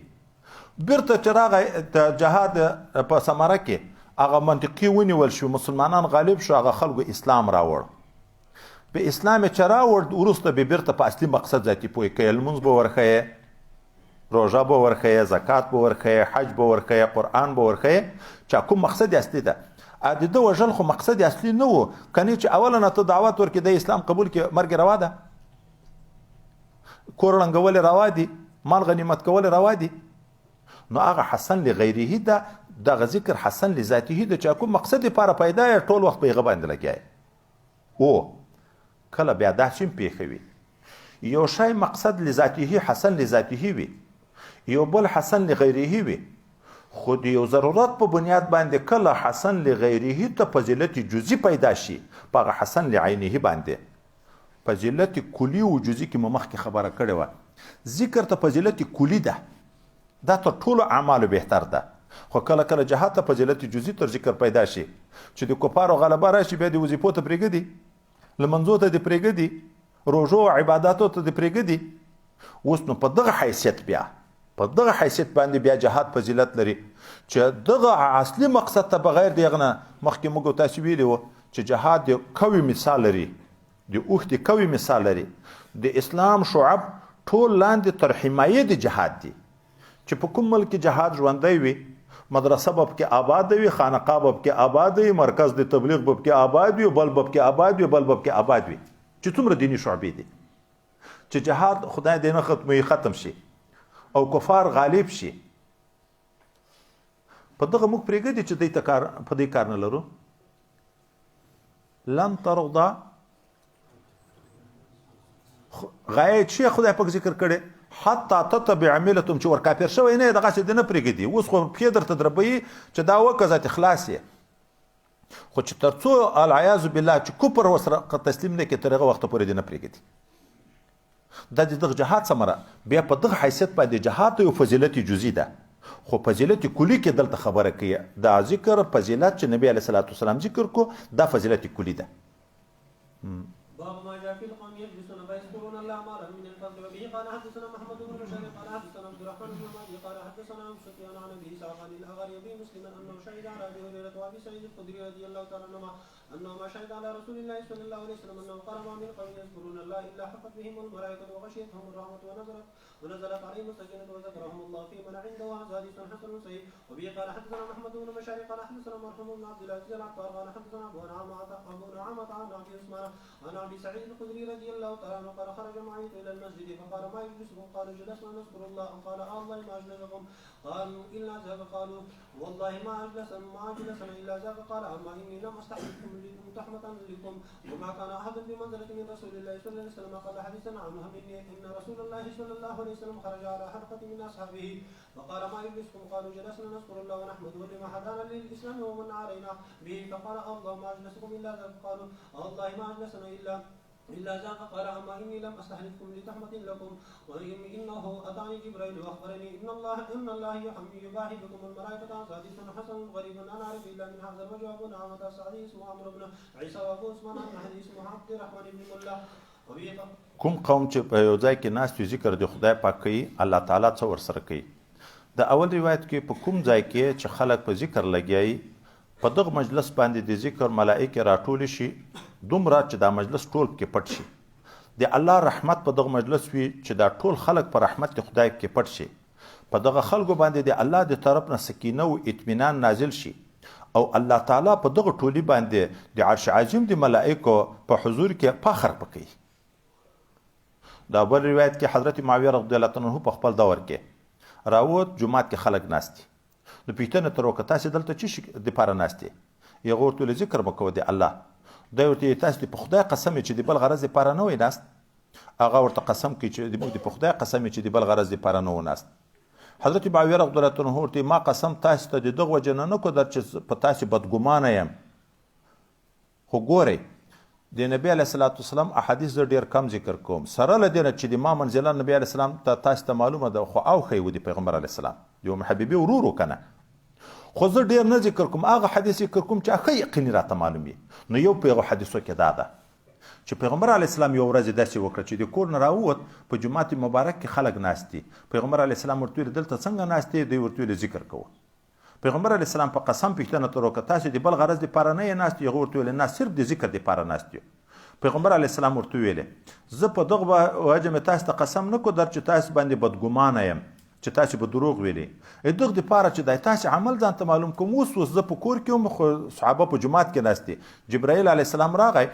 بیرته چې راغی د جهاد په ثمره کې هغه منطقي ونیول شو، مسلمانان غالب شو، هغه خلکو اسلام راوړ. په اسلام چې راوړ وروسته به بیرته په اصلي مقصد ذاتي پوه کوي. لمونځ به ورښیې، روژه به ورښیې، زکات به ورښیې، حج به ورښیې، قرآن به ورښیې، چې کوم مقصد اصلي ده. د ده وژل خو مقصد اصلي نه و. کنی چې اوله نه ته دعوت ورکړې د اسلام قبول کې، مرګ روا ده، کور ړنګول روا دي، مال غنیمت کول روا دي. نو هغه حسن لغیره ده، دغه ذکر حسن لذاته ده، چې کوم مقصد لپاره پیدا یې ټول وخت په هغه باندې لګیایې. او کله بیا داسې هم پېښه وي، یو شی مقصد لذاته حسن لذاته وي، یو بل حسن لغیره وي، خو د یو ضرورت په بنیاد باندې کله حسن لغیره ته فضیلت جزئی پیدا شي، په هغه حسن لعینه باندې فضیلت کلی و جزئی کې مو مخکې خبره کړې وه. ذکر ته فضیلت کلی ده، دا تر ټولو اعمالو بهتر ده. خو کله کله جهاد ته فضیلت جزئی تر ذکر پیدا شي، چې د کفارو غلبه راشي، بیا د وظیفو ته پرېږدي، لمنځو ته دې پرېږدي، روژو او عباداتو ته دې پرېږدي. اوس نو په دغه حیثیت باندې بیا جهاد فضیلت لري، چې دغه اصلي مقصد ته بغیر د هغه نه مخکې موږ تاسو ویلي وو چې جهاد د قوي مثال لري، د اوښ د قوي مثال لري. د اسلام شعب ټول لاندې تر حمایې د جهاد دي، چې په کوم ملک کې جهاد ژوندی وي، مدرسه به پکې آباد وي، خانقاه به پکې آباد وي، مرکز د تبلیغ به پکې آباد وي، بل به پکې آباد وي، بل به پکې آباد وي، چې څومره دیني شعبې دي چې جهاد خدای دې نه ختم شي او کفار غالب شي. په دغه موږ پرېږدي چې دوی ته په دې کار نه لرو. لن ترضا غایه چې خدای پاک ذکر کړي، حتی تتبع ملتهم، چې ور کافر شوی نه دغسې دې نه پرېږدي. اوس خو پښې درته دربوي چې دا وکړه ذات اخلاص یې، خو چې تر څو العیاذ بالله چې کفر ورسره تسلیم نه کړي تر هغه وخته پورې دې نه پرېږدي. دا د دغه جهاد ثمره. بیا په دغه حیثیت باندې جهاد یو فضیلت جزئی ده، خو فضیلت کلی کې دلته خبره کوي. دا ذکر فضیلت چې نبی علیه الصلاة والسلام ذکر کو، دا فضیلت کلی ده. باب ما جاء في القوم يجلسون فيذكرون الله ما لهم من الفضل. وبه قال حدثنا محمد بن بشار قال حدثنا عبد الرحمن بن مهدي قال حدثنا سفيان عن ابي اسحاق عن الاغر ابي مسلم انه شهد على ابي هريره وابي سعيد الخدري رضي الله تعالى عنهما انه ما شهد على رسول الله صلى الله عليه وسلم انه قال ما من قوم يذكرون الله الا حفت بهم الملائكه وغشيتهم الرحمه ونزلت عليهم السكينه وذكرهم الله في من عنده. وهذا حديث حسن صحيح. وبه قال حدثنا محمد بن بشار قال حدثنا مرحوم بن عبد العزيز العطار قال حدثنا ابو نعمة عن ابي عثمان عن ابي سعيد الخدري رضي الله تعالى عنه قال خرج معي الى المسجد فقال ما يجلسكم؟ قالوا جلسنا نذكر الله. قال الله ما اجلسكم؟ قالوا الا ذاك. قالوا والله ما اجلسنا الا ذاك. قال اما اني لم استحلفكم لكم تحمة لكم وما كان احد بمنزلة من رسول الله صلى الله عليه وسلم. قال حديثا عنه ان رسول الله صلى الله عليه وسلم خرج على حلقة من اصحابه فقال ما يجلسكم؟ قالوا جلسنا نذكر الله ونحمده لما هدانا للاسلام ومن علينا به. فقال الله ما اجلسكم الا ذاك. قالوا الله ما اجلسنا إلا ذاك. قال أما إني لم أستحلفكم لتحمة لكم وإنه أتاني جبريل وأخبرني إن الله يباهي بكم الملائكة. حديث حسن غريب لا نعرف إلا من هذا الوجه. أبو نعمة السعدي اسمه عمرو بن عيسى وأبو عثمان النحوي اسمه عبد الرحمن بن ملا. کوم قوم چې په یو ځای کې ناست وي ذکر د خدای پاک کوي، الله تعالی څه ورسره کوي. د اول روایت کې په کوم ځای کې چې خلک په ذکر لګیایي، په دغه مجلس باندې د ذکر ملائکه راټول شي، دومره چې دا مجلس ټول کې پټ شي. د الله رحمت په دغه مجلس وي چې دا ټول خلک په رحمت د خدای کې پټ شي. په دغه خلکو باندې د الله د طرف نه سکینه او اطمینان نازل شي، او الله تعالی په دغه ټولي باندې د عرش عظیم د ملائکو په حضور کې فخر وکړي. دا بل روایت کې حضرت معاویه رضی الله عنه په خپل دور کې راووت، جمعات کې خلک ناست دي. نو پیټنه تر وکړه تاسې دلته څه شي دپاره ناست دي؟ یغه ورته ویل ذکر مه کوه د الله. دی ورته تاسو د په خدای قسم چې د بل غرض دپاره نه وئ ناست. هغه ورته قسم کوي چې موږ د په خدای قسم چې د بل غرض دپاره نه وو ناست. حضرت معاویه رضی الله عنه ورته ما قسم تاسو ته د دغه وجې نه نه کړ چې په تاسو بدګمانه یم. خو ګورئ د نبی علیه الصلاة والسلام احادیث زه ډېر کم ذکر کوم، سره له دې نه چې د ما منزله نبی علیه السلام ته تاسو ته معلومه ده، خو اوښی و د پیغمبر علیه السلام د ام حبیبې ورور و که نه. خو زه ډېر نه ذکر کوم، هغه حدیث ذکر کوم چې ښه یقیني راته معلوم وي. نو یو په هغو حدیثو کې دا ده چې پیغمبر علیه السلام یو ورځ داسې وکړه چې د کور نه راووت، په جومات مبارک کې خلک ناست دي. پیغمبر علیه السلام ورته ویل دلته څنګه ناست دی؟ دوی ورته ویل ذکر کوو. پیغمبر علیه السلام په قسم پوښتنه ترې وکړه تاسو د بل غرض دپاره نه یې ناست؟ هغه ورته ویل نه، صرف د ذکر دپاره ناست یو. پیغمبر علیه السلام ورته ویلې زه په دغه وجه مې تاسو ته قسم نه کړو چې تاسو باندې بدګمانه یم، چې تاسو به دروغ ویلې. دغه دپاره چې د تاسو عمل ځان ته معلوم کوم. اوس زه په کور کې وم، خو صحابه په جومات کې ناست دي. جبرائیل علیه السلام راغی،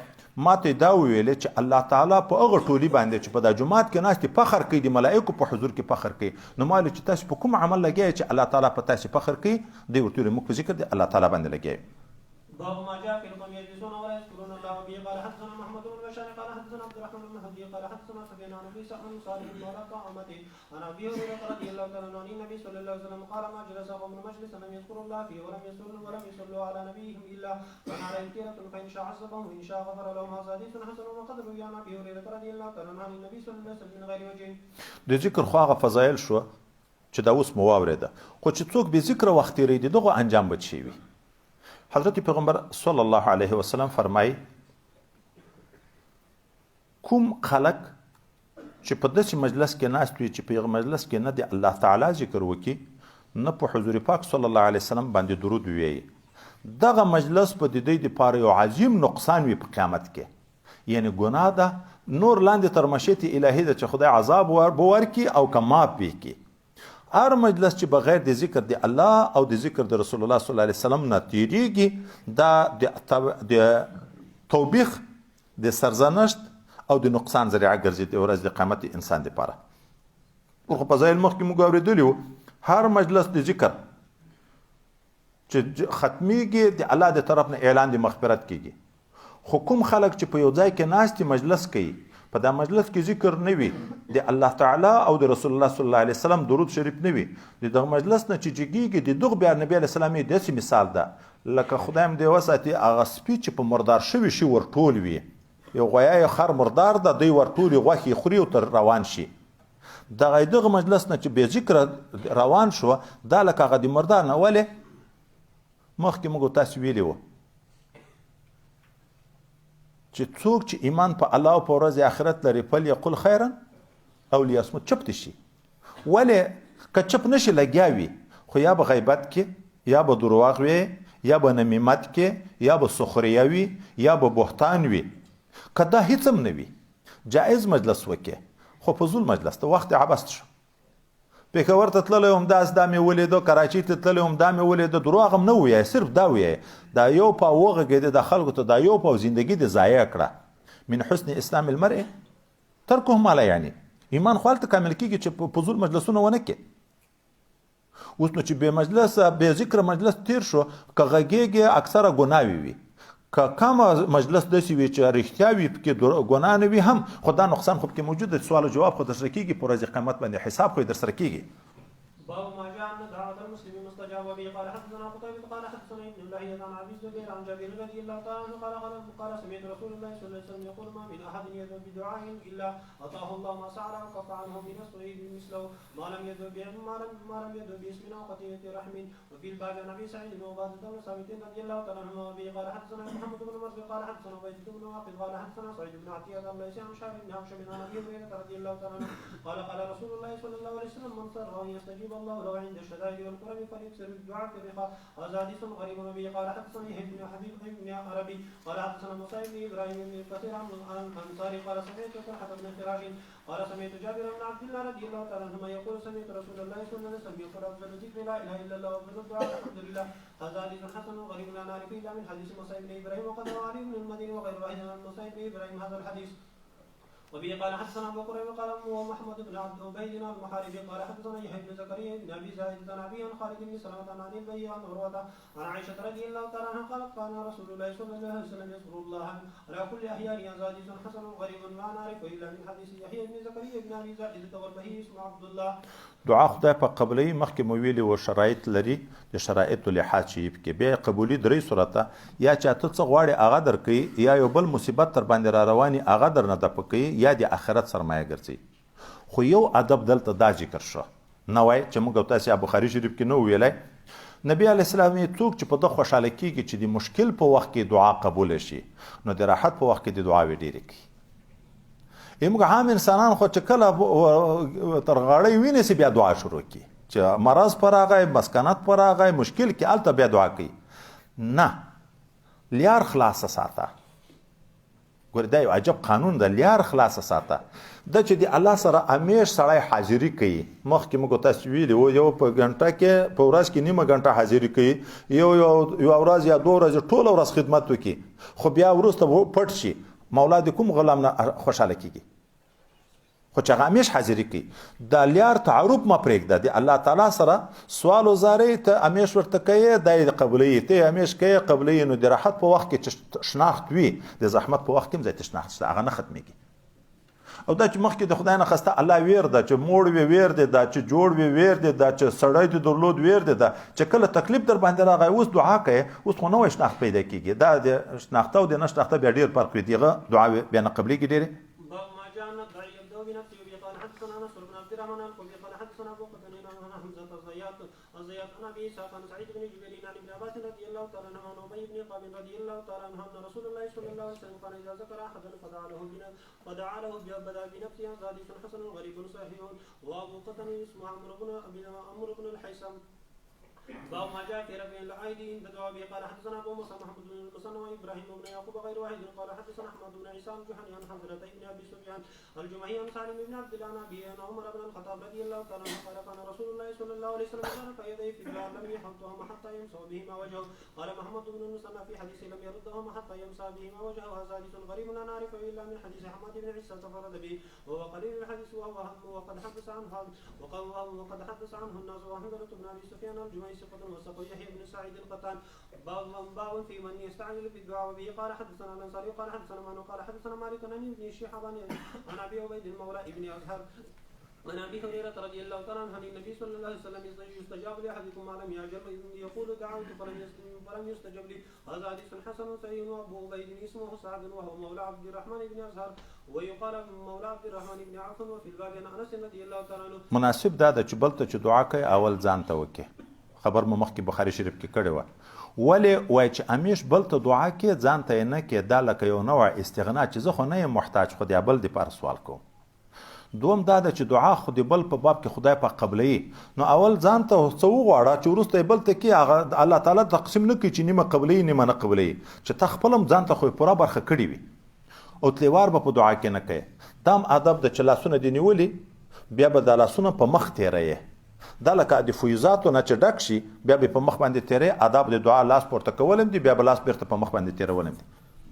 ما ته دا وویلې چې الله تعالی په هغه ټولي باندې چې په دا جومات کې ناست دي فخر کوي، د ملایکو په حضور کې فخر کوي. نو ما ویل چې تاسو په کوم عمل لګیئ چې الله تعالی په تاسو فخر کوي؟ دی ورته ویل موږ په ذکر د الله تعالی باندې لګیئ. باب ما جاء في القوم يجلسون ولا يذكرون الله به. قال حدثنا محمد بن بشار قال حدثنا عبد الرحمن بن هدي قال حدثنا سفيان عن ابي سعد صالح مولى طعامته عن ابي هريره رضي الله تعالى عنه عن النبي صلى الله عليه وسلم قال ما جلس قوم مجلسا لم يذكروا الله فيه ولم يصلوا على نبيهم الا كان عليه كيرة فان شاء عذبهم وان شاء غفر لهم. هذا حديث حسن وقد روي عن ابي هريره رضي الله تعالى عنه عن النبي صلى الله عليه وسلم من غير وجه. د ذکر خو هغه فضایل شو چې دا اوس مو واورېده، خو چې څوک بې ذکره وخت تېرېږي دغه انجام به څه وي؟ حضرت پیغمبر صلی الله علیه وسلم فرمایي کوم خلق چې په داسې مجلس کې ناست وي چې په مجلس کې نه د الله تعالی ذکر وکړي نه په حضور پاک صلی الله علیه وسلم باندې درود ووایي، دغه مجلس په د دوی دپاره یو عظیم نقصان وي په قیامت کې. یعنی ګناه ده، نور لاندې تر مشیت الهي ده چې خدای عذاب به ورکړي او که معاف به کړي. هر مجلس چې بغیر د ذکر د الله او د ذکر د رسول الله صلی الله علیه وسلم نه تیریږي دا د توبیخ، د سرزنشت او د نقصان ذریعه ګرځي د ورځ د قیامت انسان دپاره. خو په ځای مخکې موږ اورېدلي وو هر مجلس د ذکر چې ختمیږي د الله د طرف نه اعلان د مغفرت کیږي. خو کوم خلک چې په یو ځای کې ناست مجلس کوي، په دا مجلس کې ذکر نه وي، د الله تعالی او د رسول الله صلی الله علیه وسلم درود شریف نه وي، د دغه مجلس نه چې جګیږي د دغه بیا نبی علیه السلام یې داسې مثال ده لکه خدای م دې وساتي هغه سپي چې په مردار شوي شي ورټول وي. یو غویی خر مردار ده، دوی ورټولې غوښې خوري او تر روان شي. دغه مجلس نه چې بې ذکره روان شو دا لکه هغه د مردار نه. ولې؟ مخکې موږ تاسو ویلي وو چې څوک چې ایمان په الله او په ورځ آخرت لري فلیقل خیرا او لیصمت، چپ دې شي. ولې؟ که چپ نشي لګیا وي، خو یا به غیبت کې، یا به دروغ وي، یا به نمیمت کې، یا به سخریه وي، یا به بهتان وي. که دا هیڅ هم نه وي جایز مجلس وکړي، خو فضول مجلس ته وخت عبث شو. پېښور ته تللی وم داس دا مې ولیدو، کراچۍ ته تللی وم دا مې ولیدو. دروغ هم نه ووایه، صرف دا ووایه دا یو پاو وغږېده د خلکو ته، دا یو پاو زندګي دې ضایع کړه. من حسن اسلام المرء ترکه ما لا یعنی. ایمان خو هلته کامل کېږي چې په فضول مجلسونه ونه کړي. اوس نو چې بې مجلسه بې ذکره مجلس تیر شو، که غږېږي اکثره ګناوې وي، که کم مجلس داسې وي چې رښتیا وي پکې ګناه نه وي هم، خو دا نقصان خو پکې موجود دی. سوال او جواب خو درسره کېږي، په ورځ قیامت باندې حساب خو یې درسره کېږي. باب ما جاء ان دعوة المسلم مستجاب به. قال حدثنا قتيبة قال حدثنا ابن الله عن ابي الزبير عن جابر رضي الله تعالى عنه قال سمعت رسول الله صلى الله عليه وسلم يقول ما من احد يدعو بدعاء الا اعطاه الله ما سعى وكف عنه من الصعيد مثله ما لم يدعو باسم او قتيلة رحم. وفي الباب عن ابي سعيد بن عبادة بن ثابت رضي الله تعالى عنه وابي قال حدثنا محمد بن مرزق قال حدثنا عبيد بن واقد قال حدثنا سعيد بن عتية عن ليس عن شعر بن هشام عن ابي هريرة رضي الله تعالى عنه قال قال رسول الله صلى الله عليه وسلم من سر ان يستجيب الله له عند الشدائد والكرم فليكثر الدعاء في الرخاء. هذا حديث غريب. النبي قال حدثني يحيى بن حبيب بن عربي قال حدثنا موسى بن ابراهيم بن كثير عن الانصاري قال سمعت طلحة بن فراش قال سمعت جابر بن عبد الله رضي الله تعالى عنهما يقول سمعت رسول الله صلى الله عليه وسلم يقول افضل الذكر لا اله الا الله وافضل الدعاء الحمد لله. هذا حديث حسن غريب لا نعرف الا من حديث موسى بن ابراهيم وقد روى علي بن المديني وغير واحد عن موسى بن ابراهيم هذا الحديث. وبه قال حدثنا ابو قريب قال محمد بن عبد عبيد المحاربي قال حدثنا يحيى بن زكريا بن ابي زائد عن ابي عن خالد بن سلمة عن النبي عن عروة عن عائشة رضي الله تعالى عنها قالت كان رسول الله صلى الله عليه وسلم يذكر الله على كل احيانه حديث حسن غريب لا نعرف الا من حديث يحيى بن زكريا بن ابي زائد والبهي اسمه عبد الله. دعا خدای په قبلې مخکې مو ویلي و شرایط لري د شرایطو لحاظ چې پکې بیا قبولي درې صورته یا چې ته څه غواړې هغه درکوي یا یو بل مصیبت در باندې را رواني هغه در نه دفع کوي یا د آخرت سرمایه ګرځي. خو یو ادب دلته دا ذکر شو نه وای چې موږ تاسو بخاري شریف کې نو ویلی نبی علیه السلام څوک چې په ده خوشحاله کېږي چې د مشکل په وخت کې دعا قبوله شي نو د راحت په وخت کې د دعاوې ډېرې کوي. موږ عام انسانان خو چې کله تر غاړې وینې بیا دعا شروع کړي چې مرض پر راغی مسکنت پر راغی مشکل کې هلته بیا دعا کوي. نه لیار خلاصه ساته. ګوره دا یو عجب قانون ده لیار خلاصه ساته. د چې د الله سره همیش سړی حاضري کوي مخکې موږ تاسو ویلي و یو په ګنټه کې په ورځ کې نیمه ګنټه حاضري کوي یو ورځ یا دوه ورځې ټوله ورځ خدمت وکړي خو بیا وروسته پټ شي مولا د کوم غلام نه خوشحاله کېږي خو چې هغه همیش حاضري کوي. د لیار تعارف مه پرېږده د الله تعالی سره سوال و زارۍ ته همیش ورته کوې دا یې قبلوي ته یې همیش کوې قبلوي نو د راحت په وخت کې چې شناخت وي د زحمت په وخت کې هم ځای ته شناخت شته هغه نه ختمېږي. او دا چې مخکې د خدای نه خسته الله ویر ده چې موړ وي ویر دی دا چې جوړ وي ویر دی دا چې سړی دې درلود ویر دی دا چې کله تکلیف در باندې راغی اوس دعا کوې اوس خو نوی شناخت پیدا کېږي دا د شناخته او د نه شناخته بیا ډېر فرق وي دغه دعاوې بیا نه قبلېږي ډېرې. الزيات عن ابي اسحاق عن سعيد بن جبير عن ابن عباس رضي الله تعالى عنه عن ابي بن قاب رضي الله تعالى عنه ان رسول الله صلى الله عليه وسلم كان اذا ذكر احدا فدعا له بدا بنفسه حديث حسن غريب صحيح وابو قتن اسمه عمرو بن الحيثم. باب ما جاء في رفع الايدي عند دعاء قال حدثنا ابو موسى محمد بن المثنى وابراهيم بن يعقوب غير واحد قال حدثنا احمد بن عيسى الجهني عن حضرة ابن ابي سفيان الجمهي عن سالم بن عبد الله عن ابي عن عمر بن الخطاب رضي الله تعالى عنه قال كان رسول الله صلى الله عليه وسلم رفع يديه في الدعاء لم يحطهما حتى يمسح بهما وجهه. قال محمد بن المثنى في حديث لم يردهما حتى يمسح بهما وجهه هذا حديث غريب لا نعرفه الا من حديث حماد بن عيسى تفرد به وهو قليل الحديث وقد حدث عنه الناس وحمزة بن ابي سفيان الجمهي ثقة وثقه يحيى بن سعيد القطان. باب في من يستعجل بالدعاء وبه قال حدثنا الانصاري قال حدثنا مانو قال حدثنا مالك عن ابن شهاب عن ابي عبيد المولى ابن ازهر عن ابي هريره رضي الله تعالى عنه عن النبي صلى الله عليه وسلم يستجاب لاحدكم ما لم يعجل يقول دعوت فلم يستجب لي. هذا حديث حسن صحيح. وابو عبيد اسمه سعد وهو مولى عبد الرحمن بن ازهر ويقال مولى عبد الرحمن بن عوف. وفي الباب عن انس رضي الله تعالى عنه. مناسب دا د چې بل ته چې دعا کوي اول ځان ته وکړي خبر مو مخکې بخاري شریف کې کړی و ولې وای چې همیش بل ته دعا کې ځان ته نه کې دا لکه یو نوع استغنا چې زه خو نه یم محتاج خو د بل دپاره سوال کوم. دوم دا ده چې دعا خو د بل په باب کې خدای په قبلوي نو اول ځان ته څه وغواړه چې وروسته بل ته کې هغه الله تعالی تقسیم نه کوي چې نیمه قبلوي نیمه نه قبلوي چې ته خپل هم ځان ته خو پوره برخه کړې وي او تلوار به په دعا کې نه کوي. دا هم ادب د چې لاسونه دې نیولي بیا به د لاسونه په مخ تېروې دا لکه د فیوزاتو نه چې ډک شي بیا به په مخ باندې تېرې آداب د دعا لاس پورته کول هم دي بیا به لاس بیرته په مخ باندې تېرول هم دي.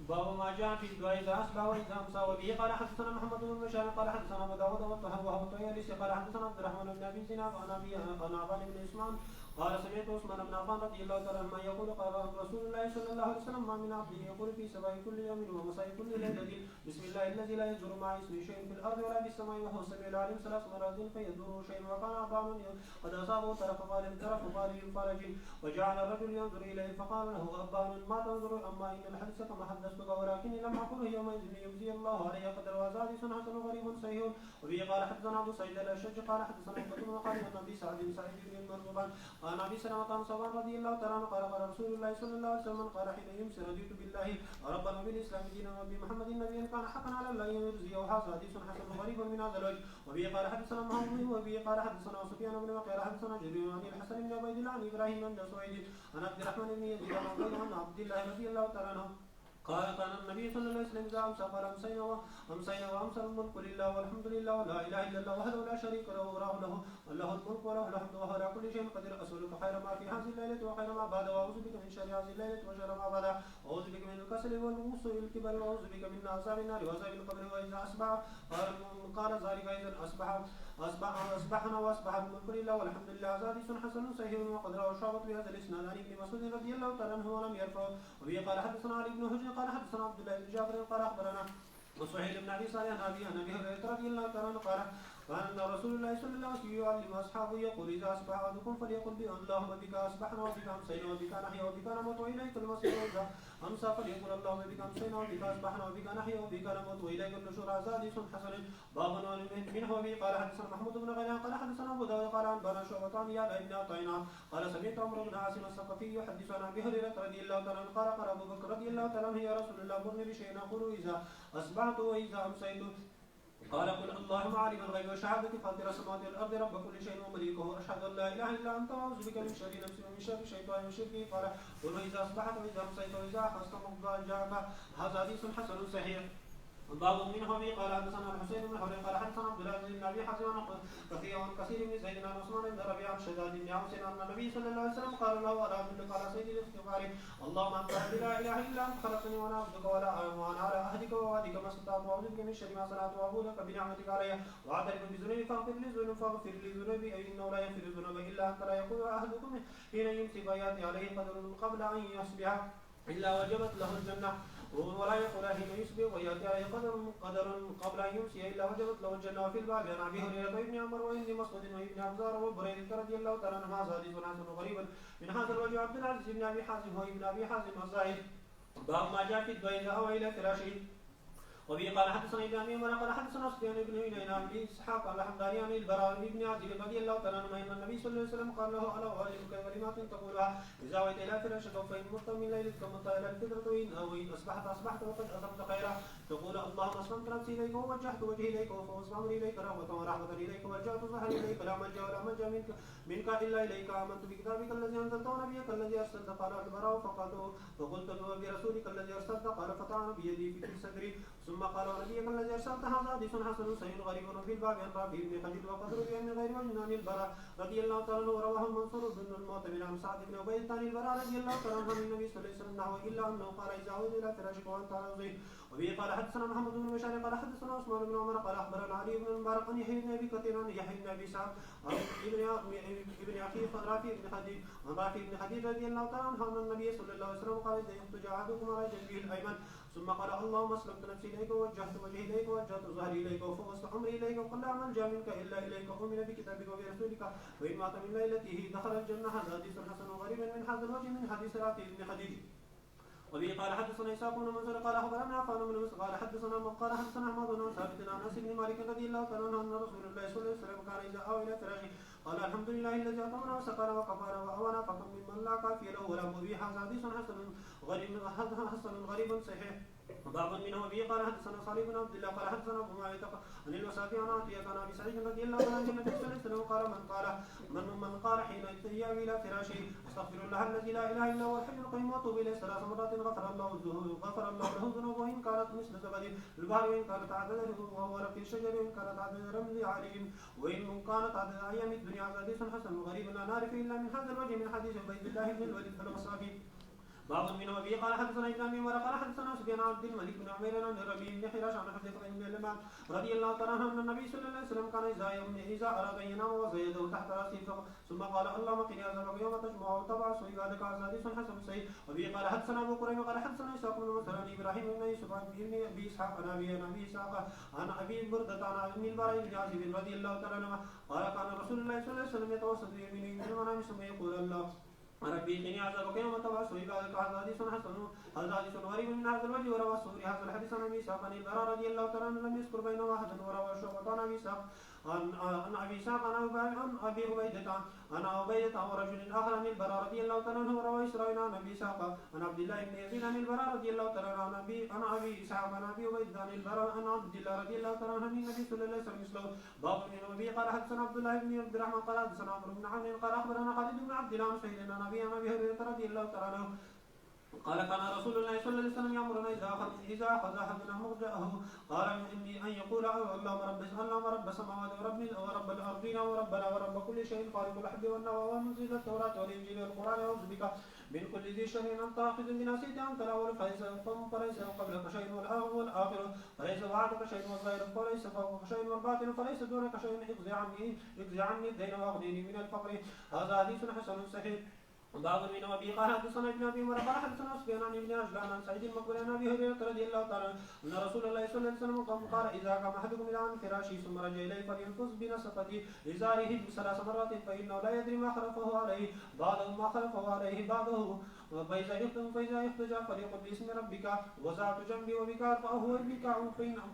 باب ما جاء في الدعاء اذا اصبح واذا امسى وبه قال حدثنا محمد بن بشار قال حدثنا ابو داود وهو الطيالسي قال حدثنا عبد الرحمن بن ابي زناد عن ابي بن اسماعيل قال سمعت عثمان بن عفان رضي الله تعالى عنه يقول قال رسول الله صلى الله عليه وسلم ما من عبد يقول في صباح كل يوم ومساء كل ليله بسم الله الذي لا يضر مع اسمه شيء في الارض ولا في السماء وهو السميع العليم 3 مرات فيضره شيء وكان عطاء قد اصابه طرف قال للفرج وجعل الرجل ينظر اليه فقال له ابان ما تنظر اما ان الحديث كما حدثتك ولكني لم اقل يومئذ ليجزي الله علي قدر وزاد حسن غريب صحيح. وبه قال حدثنا ابو سعيد الاشج قال حدثنا ابن وقال عن ابي سعد بن المرغوبان عن ابي سلمة عن صبان رضي الله تعالى عنه قال قال رسول الله صلى الله عليه وسلم قال حين يمسي رضيت بالله ربا وبالاسلام دينا وبمحمد النبي كان حقا على الله يرزيه هذا حديث حسن غريب من هذا الوجه. وبه قال حدثنا محمد وبه قال حدثنا سفيان بن وقيل حدثنا جرير عن الحسن بن عبيد الله عن ابراهيم بن سويد عن عبد الرحمن بن يزيد عن عبد الله رضي الله تعالى عنه قال كان النبي صلى الله عليه وسلم إذا أمسى قال أمسينا وأمسى الملك لله والحمد لله ولا إله إلا الله وحده لا شريك له له الملك وله الحمد وهو على كل شيء قدير. أسألك خير ما في هذه الليلة وخير ما بعدها وأعوذ بك من شر هذه الليلة وشر ما بعدها وأعوذ بك من الكسل والوسوء والكبر وأعوذ بك من عذاب النار وعذاب القبر. وإذا أصبح قال ذلك إذا أصبحنا وأصبح الملك لله والحمد لله. حديث حسن صحيح وقد روى شعبة بهذا الإسناد عن ابن مسعود رضي الله تعالى عنه ولم يرفعه. وبه قال حدثنا علي بن حجر قال حدثنا عبد الله بن جعفر قال أخبرنا وسهيل بن أبي صالح عن أبي هريرة رضي الله تعالى عنه قال كان رسول الله صلى الله عليه وسلم يعلم أصحابه يقول إذا أصبح أحدكم فليقل اللهم بك أصبحنا وبك أمسينا وبك نحيا وبك نموت وإليك المصير. وإذا أمسى فليقل اللهم بك أمسينا وبك أصبحنا وبك نحيا وبك نموت وإليك النشور. حديث حسن. باب منه وبه قال حدثنا محمود بن غيلان قال حدثنا أبو داود قال أنبأنا شعبة عن يعلى بن عطينا قال سمعت عمرو بن عاصم الثقفي يحدث عن أبي هريرة رضي الله تعالى عنه قال أبو بكر رضي الله تعالى عنه يا رسول الله مرني بشيء أقول إذا أصبحت وإذا أمسيت قال قل اللهم عالم الغيب والشهادة فاطر السماوات والأرض رب كل شيء ومليكه أشهد أن لا إله إلا أنت وأعوذ بك من شر نفسي ومن شر الشيطان وشركه. قال قل إذا أصبحت وإذا أمسيت وإذا أخذت مضجعك. هذا حديث حسن صحيح. باب منه قال حدثنا الحسين بن حريث قال حدثنا عبد العزيز بن ابي حازم كثير بن زيد بن عثمان بن ربيعه بن شداد بن عوف ان النبي صلى الله عليه وسلم قال له الا ادلك على سيد الاستغفار اللهم انت لا اله الا انت خلقتني وانا عبدك وانا على عهدك ووعدك ما استطعت واعوذ بك من شر ما صنعت واعوذ بك بنعمتك علي واعترف بذنوبي فاغفر لي ذنوبي انه لا يغفر الذنوب الا انت. لا يقول احدكم حين يمسي فياتي عليه قدر قبل ان يصبح الا وجبت له الجنه ولا يقول حين يصبح وياتي عليه قدر قبل ان يمسي الا وجبت له الجنه. وفي الباب عن ابي هريره وابن عمر وابن مسعود وابن عباس وبريده رضي الله تعالى عنهما. حديث حسن غريبا من هذا الوجه. عبد العزيز بن ابي حازم وابن ابي حازم الزاهد. باب ما جاء في الدعاء اذا اوى الى فراشه. وبه قال حدثنا ابن ابي عمر قال حدثنا سفيان بن عيينة عن اسحاق الحمداني عن البراء بن عازب رضي الله تعالى عنه ان النبي صلى الله عليه وسلم قال له الا اعلمك كلمات تقولها اذا اويت الى فراشك فان مت من ليلتك مت الى الفطره وان اصبحت وقد اصبت خيرا تقول اللهم اسلمت نفسي اليك ووجهت وجهي اليك وفوزت امري اليك رحمه اليك وجهت ظهري اليك لا ملجا ولا منجا منك الا اليك امنت بكتابك الذي انزلت ونبيك الذي ارسلت. قال البراء فقلت برسولك الذي ارسلت قال فطعن بيدي في صدري ثم قال ونبيك الذي ارسلت. هذا حديث حسن صحيح غريب. وفي الباب عن رافع بن خديج وقد روي من غير وجه عن البراء رضي الله تعالى عنه ورواه منصور بن المعتمر عن سعد بن عبيد عن البراء رضي الله تعالى عنه عن النبي صلى الله عليه وسلم نحو الا انه قال اذا عود الى فراشك وانت على زيد. وبه قال حدثنا محمد بن بشار قال حدثنا عثمان بن عمر قال اخبرنا علي بن المبارك عن يحيى بن ابي كثير عن يحيى بن ابي سعد عن ابن اخي رافع بن خديج عن رافع بن خديج رضي الله تعالى عنه ان النبي صلى الله عليه وسلم قال اذا يخرج احدكم على جنبه الايمن ثم قال اللهم اسلمت نفسي اليك ووجهت وجهي اليك ووجهت ظهري اليك وفوزت امري اليك وقل لا ملجا منك الا اليك وامن بكتابك وبرسولك وان مات من ليلته دخل الجنه. هذا حديث حسن غريب من هذا الوجه من حديث رافع بن خديج. وبه قال حدثنا اسحاق بن منصور قال اخبرنا عفان بن مسعود قال حدثنا احمد بن ثابت عن انس بن مالك رضي الله تعالى عنه ان رسول الله صلى الله عليه وسلم كان اذا اوى الى فراشه قال الحمد لله الذي اطعمنا وسقانا وكفانا واوانا فكم ممن لا كافي له ولا مبيح. هذا حديث حسن غريب صحيح. باب منه. وبه قال حدثنا صالح بن عبد الله قال حدثنا ابو معاويه عن الوسافي عن عطيه عن ابي سعيد رضي الله عنه النبي صلى الله عليه وسلم قال من قال حين يأوي الى فراشه استغفر الله الذي لا اله الا هو الحي القيوم واتوب اليه 3 مرات غفر الله له ذنوبه ان كانت مثل زبد البحر وان كانت عدد وهو في الشجر وان كانت عدد رمل علي وان كانت عدد ايام الدنيا. حديث حسن غريب لا نعرف الا من هذا الوجه من حديث عبيد الله بن الوليد الوسافي. باب منه. وبه قال حدثنا ابن ابي عمر قال حدثنا سفيان عن عبد الملك بن عمير عن ربيع بن حراش عن حذيفه بن اليمان رضي الله تعالى عنه ان النبي صلى الله عليه وسلم كان اذا اراد ان ينام وزيده تحت راسه ثم قال اللهم قني عذابك يوم تجمع وتبعث عبادك. هذا حديث حسن صحيح. وبه قال حدثنا ابو كريم قال حدثنا اسحاق بن منصور عن ابراهيم بن يوسف عن ابي اسحاق عن ابي اسحاق عن ابي برده عن ابن البراء بن عازب رضي الله تعالى عنه قال كان رسول الله صلى الله عليه وسلم يتوسط بيمينه من المنام ثم يقول الله ربي قني عذابك يوم تبعث عبادك. هذا حديث حسن. هذا حديث غريب من هذا الوجه. وروى السوري هذا الحديث عن ابي اسحاق عن البراء رضي الله تعالى عنه لم يذكر بينه واحد. وروى شعبة عن ابي اسحاق عن ابي اسحاق عن ابي عبيدة ورجل اخر عن البراء رضي الله تعالى عنه. وروى اسرائيل عن ابي اسحاق عن عبد الله بن يزيد عن البراء رضي الله تعالى عنه عن ابي اسحاق عن ابي عبيدة عن البراء عن عبد الله رضي الله تعالى عنه عن النبي صلى الله عليه وسلم مثله. باب من وبه قال حدثنا عبد الله بن عبد الرحمن قال حدثنا عمرو بن عون قال اخبرنا خالد بن عبد الله عن سعيد عن ابي هريرة رضي الله تعالى عنه قال كان رسول الله صلى الله عليه وسلم يأمرنا إذا أخذ أحدنا مرجعه قال من عندي أن يقول اللهم رب السماوات ورب الأرضين وربنا ورب كل شيء خالق الحب والنوى ومنزل التوراة والإنجيل والقرآن أعوذ بك من كل ذي شر أنت آخذ بناصيتي أنت الأول فليس قبلك شيء والآخر فليس بعدك شيء والظاهر فليس فوقك شيء والباطن فليس دونك شيء اقضي عني الدين واغنني من الفقر. هذا حديث حسن صحيح. بعض من أبي قال حدثنا ابن أبي عمر قال حدثنا سفيان عن ابن عجلان عن سعيد المقبول عن أبي هريرة رضي الله تعالى أن رسول الله صلى الله عليه وسلم قال إذا قام أحدكم إلى عن فراشه ثم رجع إليه فلينفث بنسفة إزاره 3 مرات فإنه لا يدري ما خلفه عليه بعضه فإذا يحتجى فليقل باسم ربك وزعت جنبي وبك أرفعه وبك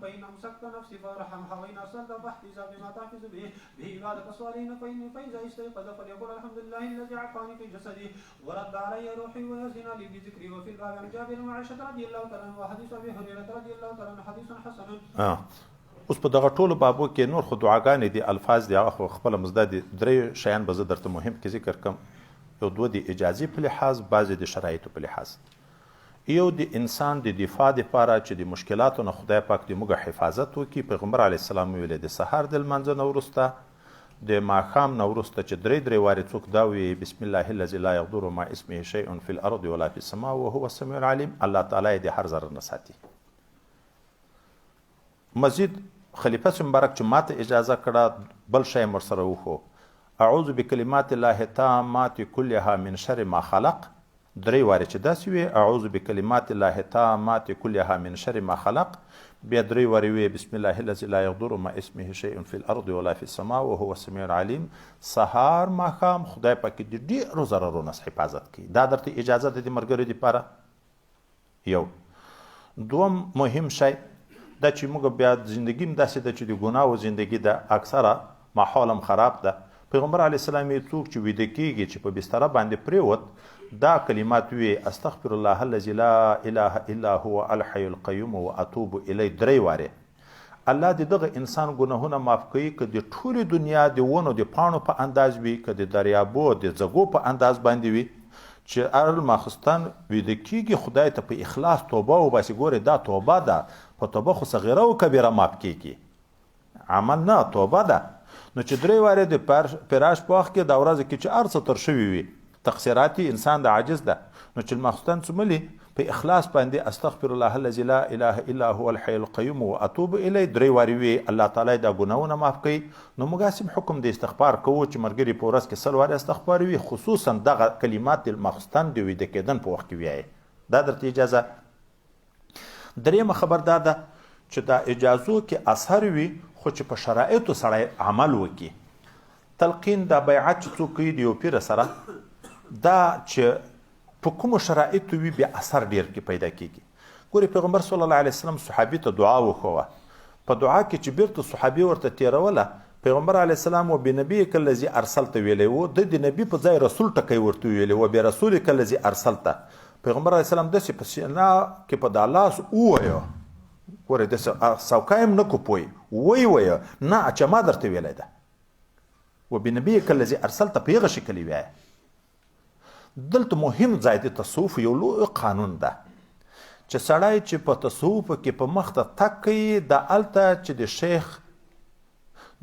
فإن أمسكت نفسي فارحمها وإن أرسلت فاحتجى بما تحفظ به عبادك الصالحين فإذا استيقظ فليقل الحمد لله الذي عافاني في جسدي ورد علي روحي ويزن لي بذكري. وفي الباب عن جابر بن عائشة رضي الله تعالى عنه وحديث أبي هريرة رضي الله تعالى عنه حديث حسن. اوس په دغه ټولو بابو کې نور خو دعاګانې دي، الفاظ دي، هغه خو خپله مزده دي. درې شیان به زه درته مهم کې ذکر کړم. یو 2 د اجازې په لحاظ، بعضې د شرایطو په لحاظ. یو د انسان د دفاع دپاره چې د مشکلاتو نه خدای پاک د موږ حفاظت وکړي. پیغمبر علیه السلام ویلې د سهار د لمانځه نه وروسته، د ماښام نه وروسته چې درې وارې څوک دا وي بسم الله الذي لا يضر مع اسمه شيء في الارض ولا في السماء وهو السميع العليم، الله تعالی یې د هر ضرر نه ساتي. مزید خلیفه مبارک چې ماته اجازه کړه بل شی ورسره وښو، اعوذ بکلمات الله التامات كلها من شر ما خلق. 3 وارې چې داسې وي اعوذ بکلمات الله التامات كلها من شر ما خلق، بیا 3 وارې وي بسم الله الذي لا يضر مع اسمه شيء في الارض ولا في السماء وهو السميع العليم. سهار ماښام خدای پاک د ډېرو ضررونو څخه حفاظت کوي. دا درته اجازه ده د ملګرو دپاره. یو دوم مهم شی دا چې موږ بیا زندگی هم داسې ده چې د ګناه و زندگی ده، اکثره ماحول هم خراب ده. پیغمبر علیه السلام یې څوک چې ویده کېږي چې په بستره باندې پرېوت دا کلمات وی استغفر الله الذي لا اله الا هو الحي القيوم واتوب الیه 3 وارې. الله د دغه انسان ګناهونه معاف کوي، که د ټولې دنیا د ونو د پاڼو په انداز وي، که د دریابو د ځګو په انداز باندې وي، چې ارل ماخستان ویده کېږي خدای ته په اخلاص توبه وباسي. ګورې دا توبه ده، په توبه خو صغیره او کبیره معاف کېږي، عمل نه توبه ده. نو چې 3 وارې د فراش په وخت کې دا ورځ کې چې هر څه تر شوي وي، تقصیراتي انسان د عاجز ده، نو چې ماخستان څوملي په اخلاص باندې استغفر الله الذي لا اله الا هو الحي القيوم واتوب الیه 3 وارې وي، الله تعالی دا ګناهونه معاف کوي. نو موږ حکم د استغفار کوو چې مرګري په ورځ کې 100 وارې استغفار وي، خصوصا دغه کلمات د ماخستان د ویده کېدن په وخت کې وایي. دا درته اجازه. 3مه خبر دا ده چې دا اجازو کې اثر وي، خو چې په شرایطو سره عمل وکړي. تلقین دا بیعت چې څوک کوي د یو پیر سره، دا چې په کومو شرایطو وي بیا اثر ډېر کې پیدا کېږي. ګورې پیغمبر صلی الله علیه وسلم صحابي ته دعا وښوه، په دعا کې چې بیرته صحابي ورته تېروله، پیغمبر علیه السلام و بنبیک الذي ارسلته ویلی و، د نبي په ځای رسول ټکی ورته ویلی و، برسولک الذي ارسلته. پیغمبر علیه السلام داسې په سینا کې په دا لاس ووایه، ګورې داسې سوکایم نه کوپوی وایه نه چې ما درته ویلی ده، و بنبیک الذي ارسلته په هغه شکل یې وایه. دلته مهم ځای د تصوف یو لوی قانون ده چې سړی چې په تصوف کې په مخ ته تګ کوي، دا هلته چې د شیخ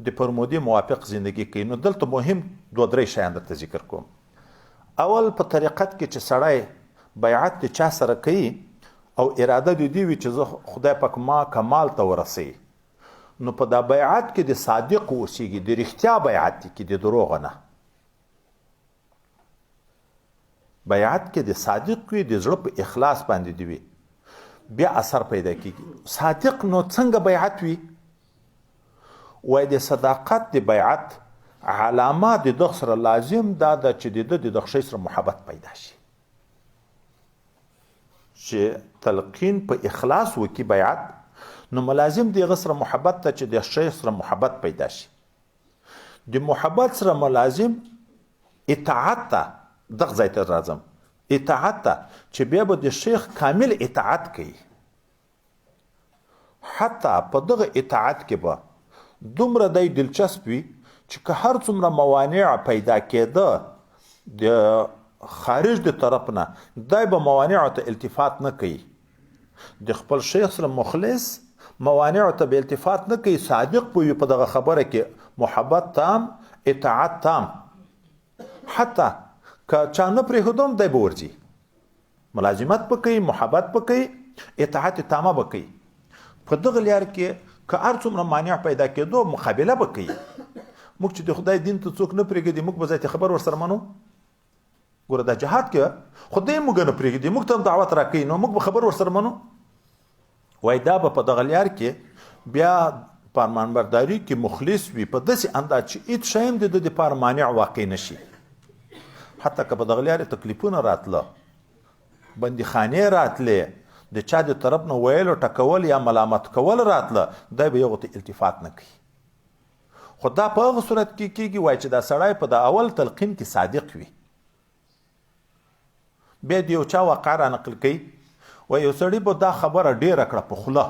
د فرمودې موافق زندگی کوي. نو دلته مهم 2-3 شیان درته ذکر کوم. اول په طریقت کې چې سړی بیعت د چا سره کوي او اراده د دې وي چې زه خدای پاک ما کمال ته ورسوي، نو په دا بیعت کې د صادق اوسیږي، د رښتیا بیعت کې د دروغ نه. بیعت کې د صادق وي، د زړه په اخلاص باندې دی وي، بیا اثر پیدا کېږي. صادق نو څنګه بیعت وي؟ وای د صداقت د بیعت علامه د دغه سره لازم دا ده چې د دغه شی سره محبت پیدا شي، چې تلقین په اخلاص وکړي بیعت، نو ملازم دغه سره محبت ته چې د شی سره محبت پیدا شي. د محبت سره ملازم اطاعت ته، دغه ځای ته راځم، اطاعت ته چې بیا به د شیخ کامل اطاعت کوي. حتی په دغه اطاعت کې به دومره دی دلچسپ وي چې که هر څومره موانع پیدا کېده د خارج د طرف نه دای به موانع ته التفات نه کوي د خپل شیخ سره مخلص موانع ته به التفات نه کوي صادق په په دغه خبره کې محبت تام اطاعت تام حتی که چا نه پرېښودم دی به ورځي ملازمت به کوي محبت به کوي اطاعت تامه به کوي په دغه لار کې که هر څومره مانع پیدا کېدو مقابله به کوي موږ چې د خدای دین ته څوک نه پرېږدي موږ به ذاتي خبر ورسره منو ګوره دا جهاد کې خدای موږ نه پرېږدي موږ ته هم دعوت راکوي نو موږ به خبر ورسره منو وای دا به په دغه لار کې بیا فرمانبرداري کې مخلص وي په داسې انداز چې هېڅ شی هم د ده دپاره مانع واقع نه شي حتی که په دغه لارې تکلیفونه راتله بندیخانې راتلې د چا د طرف نه ویلو ټکول یا ملامت کول راتله دی به هغو ته التفات نه کوي خو دا په هغه صورت کې کېږي وایي چې دا سړی په د اول تلقین کې صادق وي بیا د یو چا واقع را نقل کوي و یو سړي به دا خبره ډېره کړه په خوله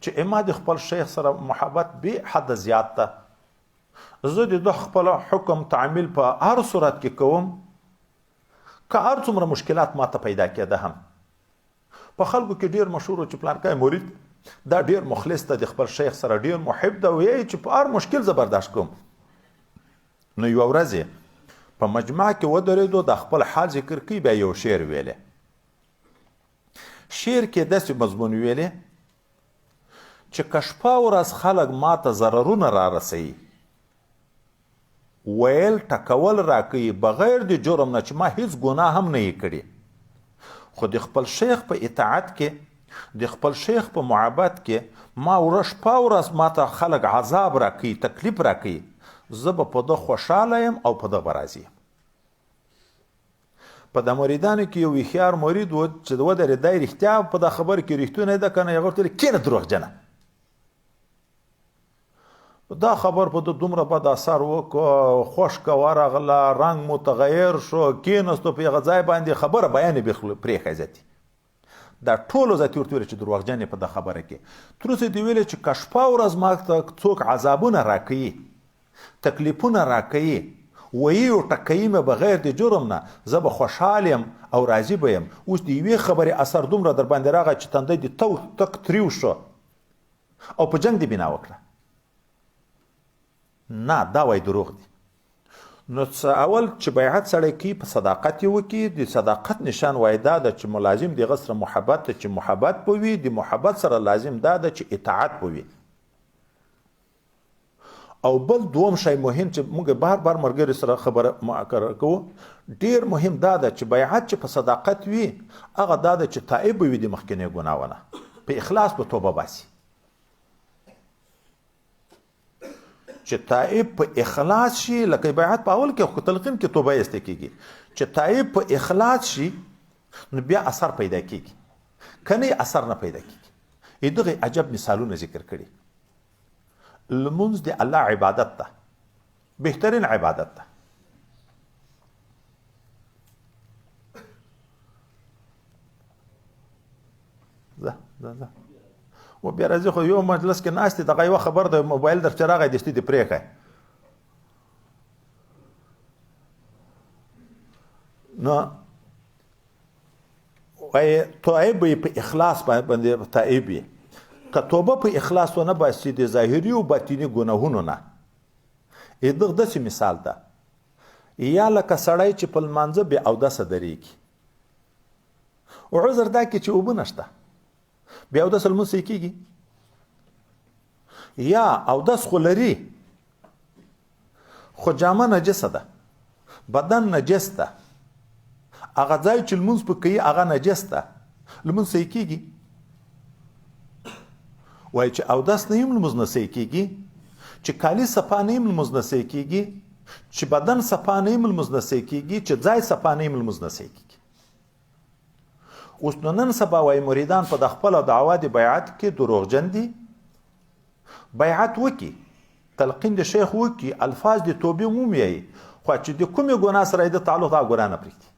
چې اما د خپل شیخ سره محبت بې حده زیات ده زه د ده خپل حکم تعمیل په هر صورت کې کوم که هر څومره مشکلات ما ته پیدا کېده هم په خلکو کې ډېر مشهور و چې پلانکی مرید دا ډېر مخلص ده د خپل شیخ سره ډېر محب ده وایي چې په هر مشکل زه برداشت کوم نو یوه ورځ په مجمع کې ودرېدو د خپل حال ذکر کوي بیا یو شعر ویلی شعر کې داسې مضمون ویلی چې که شپه ورځ خلک ما ته ضررونه را رسوي ویل ټکول راکوي بغیر د جرم نه چې ما هیڅ ګناه هم نه یې کړي خو د خپل شیخ په اطاعت کې د خپل شیخ په محبت کې ما شپه ورځ ما ته خلک عذاب راکوي تکلیف راکوي زه به په ده خوشحاله یم او په ده به راضي یم په د مریدانو کې یو هوښیار مرید و چې ودرېد دی رښتیا په دا خبره کې رښتونی ده که نه هغه ورته ویل کښېنه دروغجنه دا خبر په ده دومره بد اثر وکړو خوشکه ورغله رنګ متغیر شو کېناستو په هغه ځای باندې خبره بیان یې پرېښی ذاتي دا ټولو ذاتي ورته ویل چې دروغجن یې په دا خبره کې تر اوسه دې ویلې چې که شپه ورځ ما ته څوک عذابونه راکوي تکلیفونه راکوي ویي او ټکوي مې بغیر د جرم نه زه به خوشحال یم او راضي به یم اوس د یوې خبرې اثر دومره در باندې راغی چې تندی دې تک تریو شو او په جنګ دې بنا وکړه نه دا وایي دروغ دي نو اول چې بیعت سړی کوي په صداقت یې وکړي د صداقت نشان وایي دا ده چې ملازم د هغه سره محبت ته چې محبت به وي د محبت سره لازم دا ده چې اطاعت به وي او بل دوم شی مهم چې موږ بار بار ملګري سره خبره کوو ډېر مهم دا ده چې بیعت چې په صداقت وي هغه دا ده چې تائب به وي د مخکینۍ ګناهونه په اخلاص به توبه باسي چې تائب په اخلاص شي لکه بیعت په اول کې خو تلقین کې توبه ایسته کېږي چې تائب په اخلاص شي نو بیا اثر پیدا کېږي که نه اثر نه پیدا کېږي دغه عجب مثالونه ذکر کړي لمونځ د الله عبادت ده بهترین عبادت ده ده و بیا راځي خو یو مجلس کې ناست دغه یوه خبر د موبایل در چې راغی دستي دې پرېښی نو وایي تائب به په اخلاص باندې تائب وي که توبه په اخلاص ونه باسي د ظاهري او باطني ګناهونو نه دغه داسې مثال ده یا لکه سړی چې په لمانځه بې اودسه درېږي او عذر دا کې چې اوبه نشته بې اودسه لمونځ صحیح کېږي یا اودس خو لري خو جامه نجسه ده بدن نجس ده هغه ځای چې لمونځ په کوي هغه نجس ده لمونځ صحیح کېږي وایي چې اودس نه هم لمونځ نه صحیح کېږي چې کالي صفا نه هم لمونځ نه صحیح کېږي چې بدن صفا نه هم لمونځ نه صحیح کېږي چې ځای صفا نه هم لمونځ نه صحیح کېږي اوس نو نن سبا وایي مریدان په د خپله دعوا د بیعت کې دروغجن دي بیعت وکړي تلقین د شیخ وکړي الفاظ د توبې ومومي خو چې د کومې ګناه سره یې د تعلق دا ګناه نه پرېږدي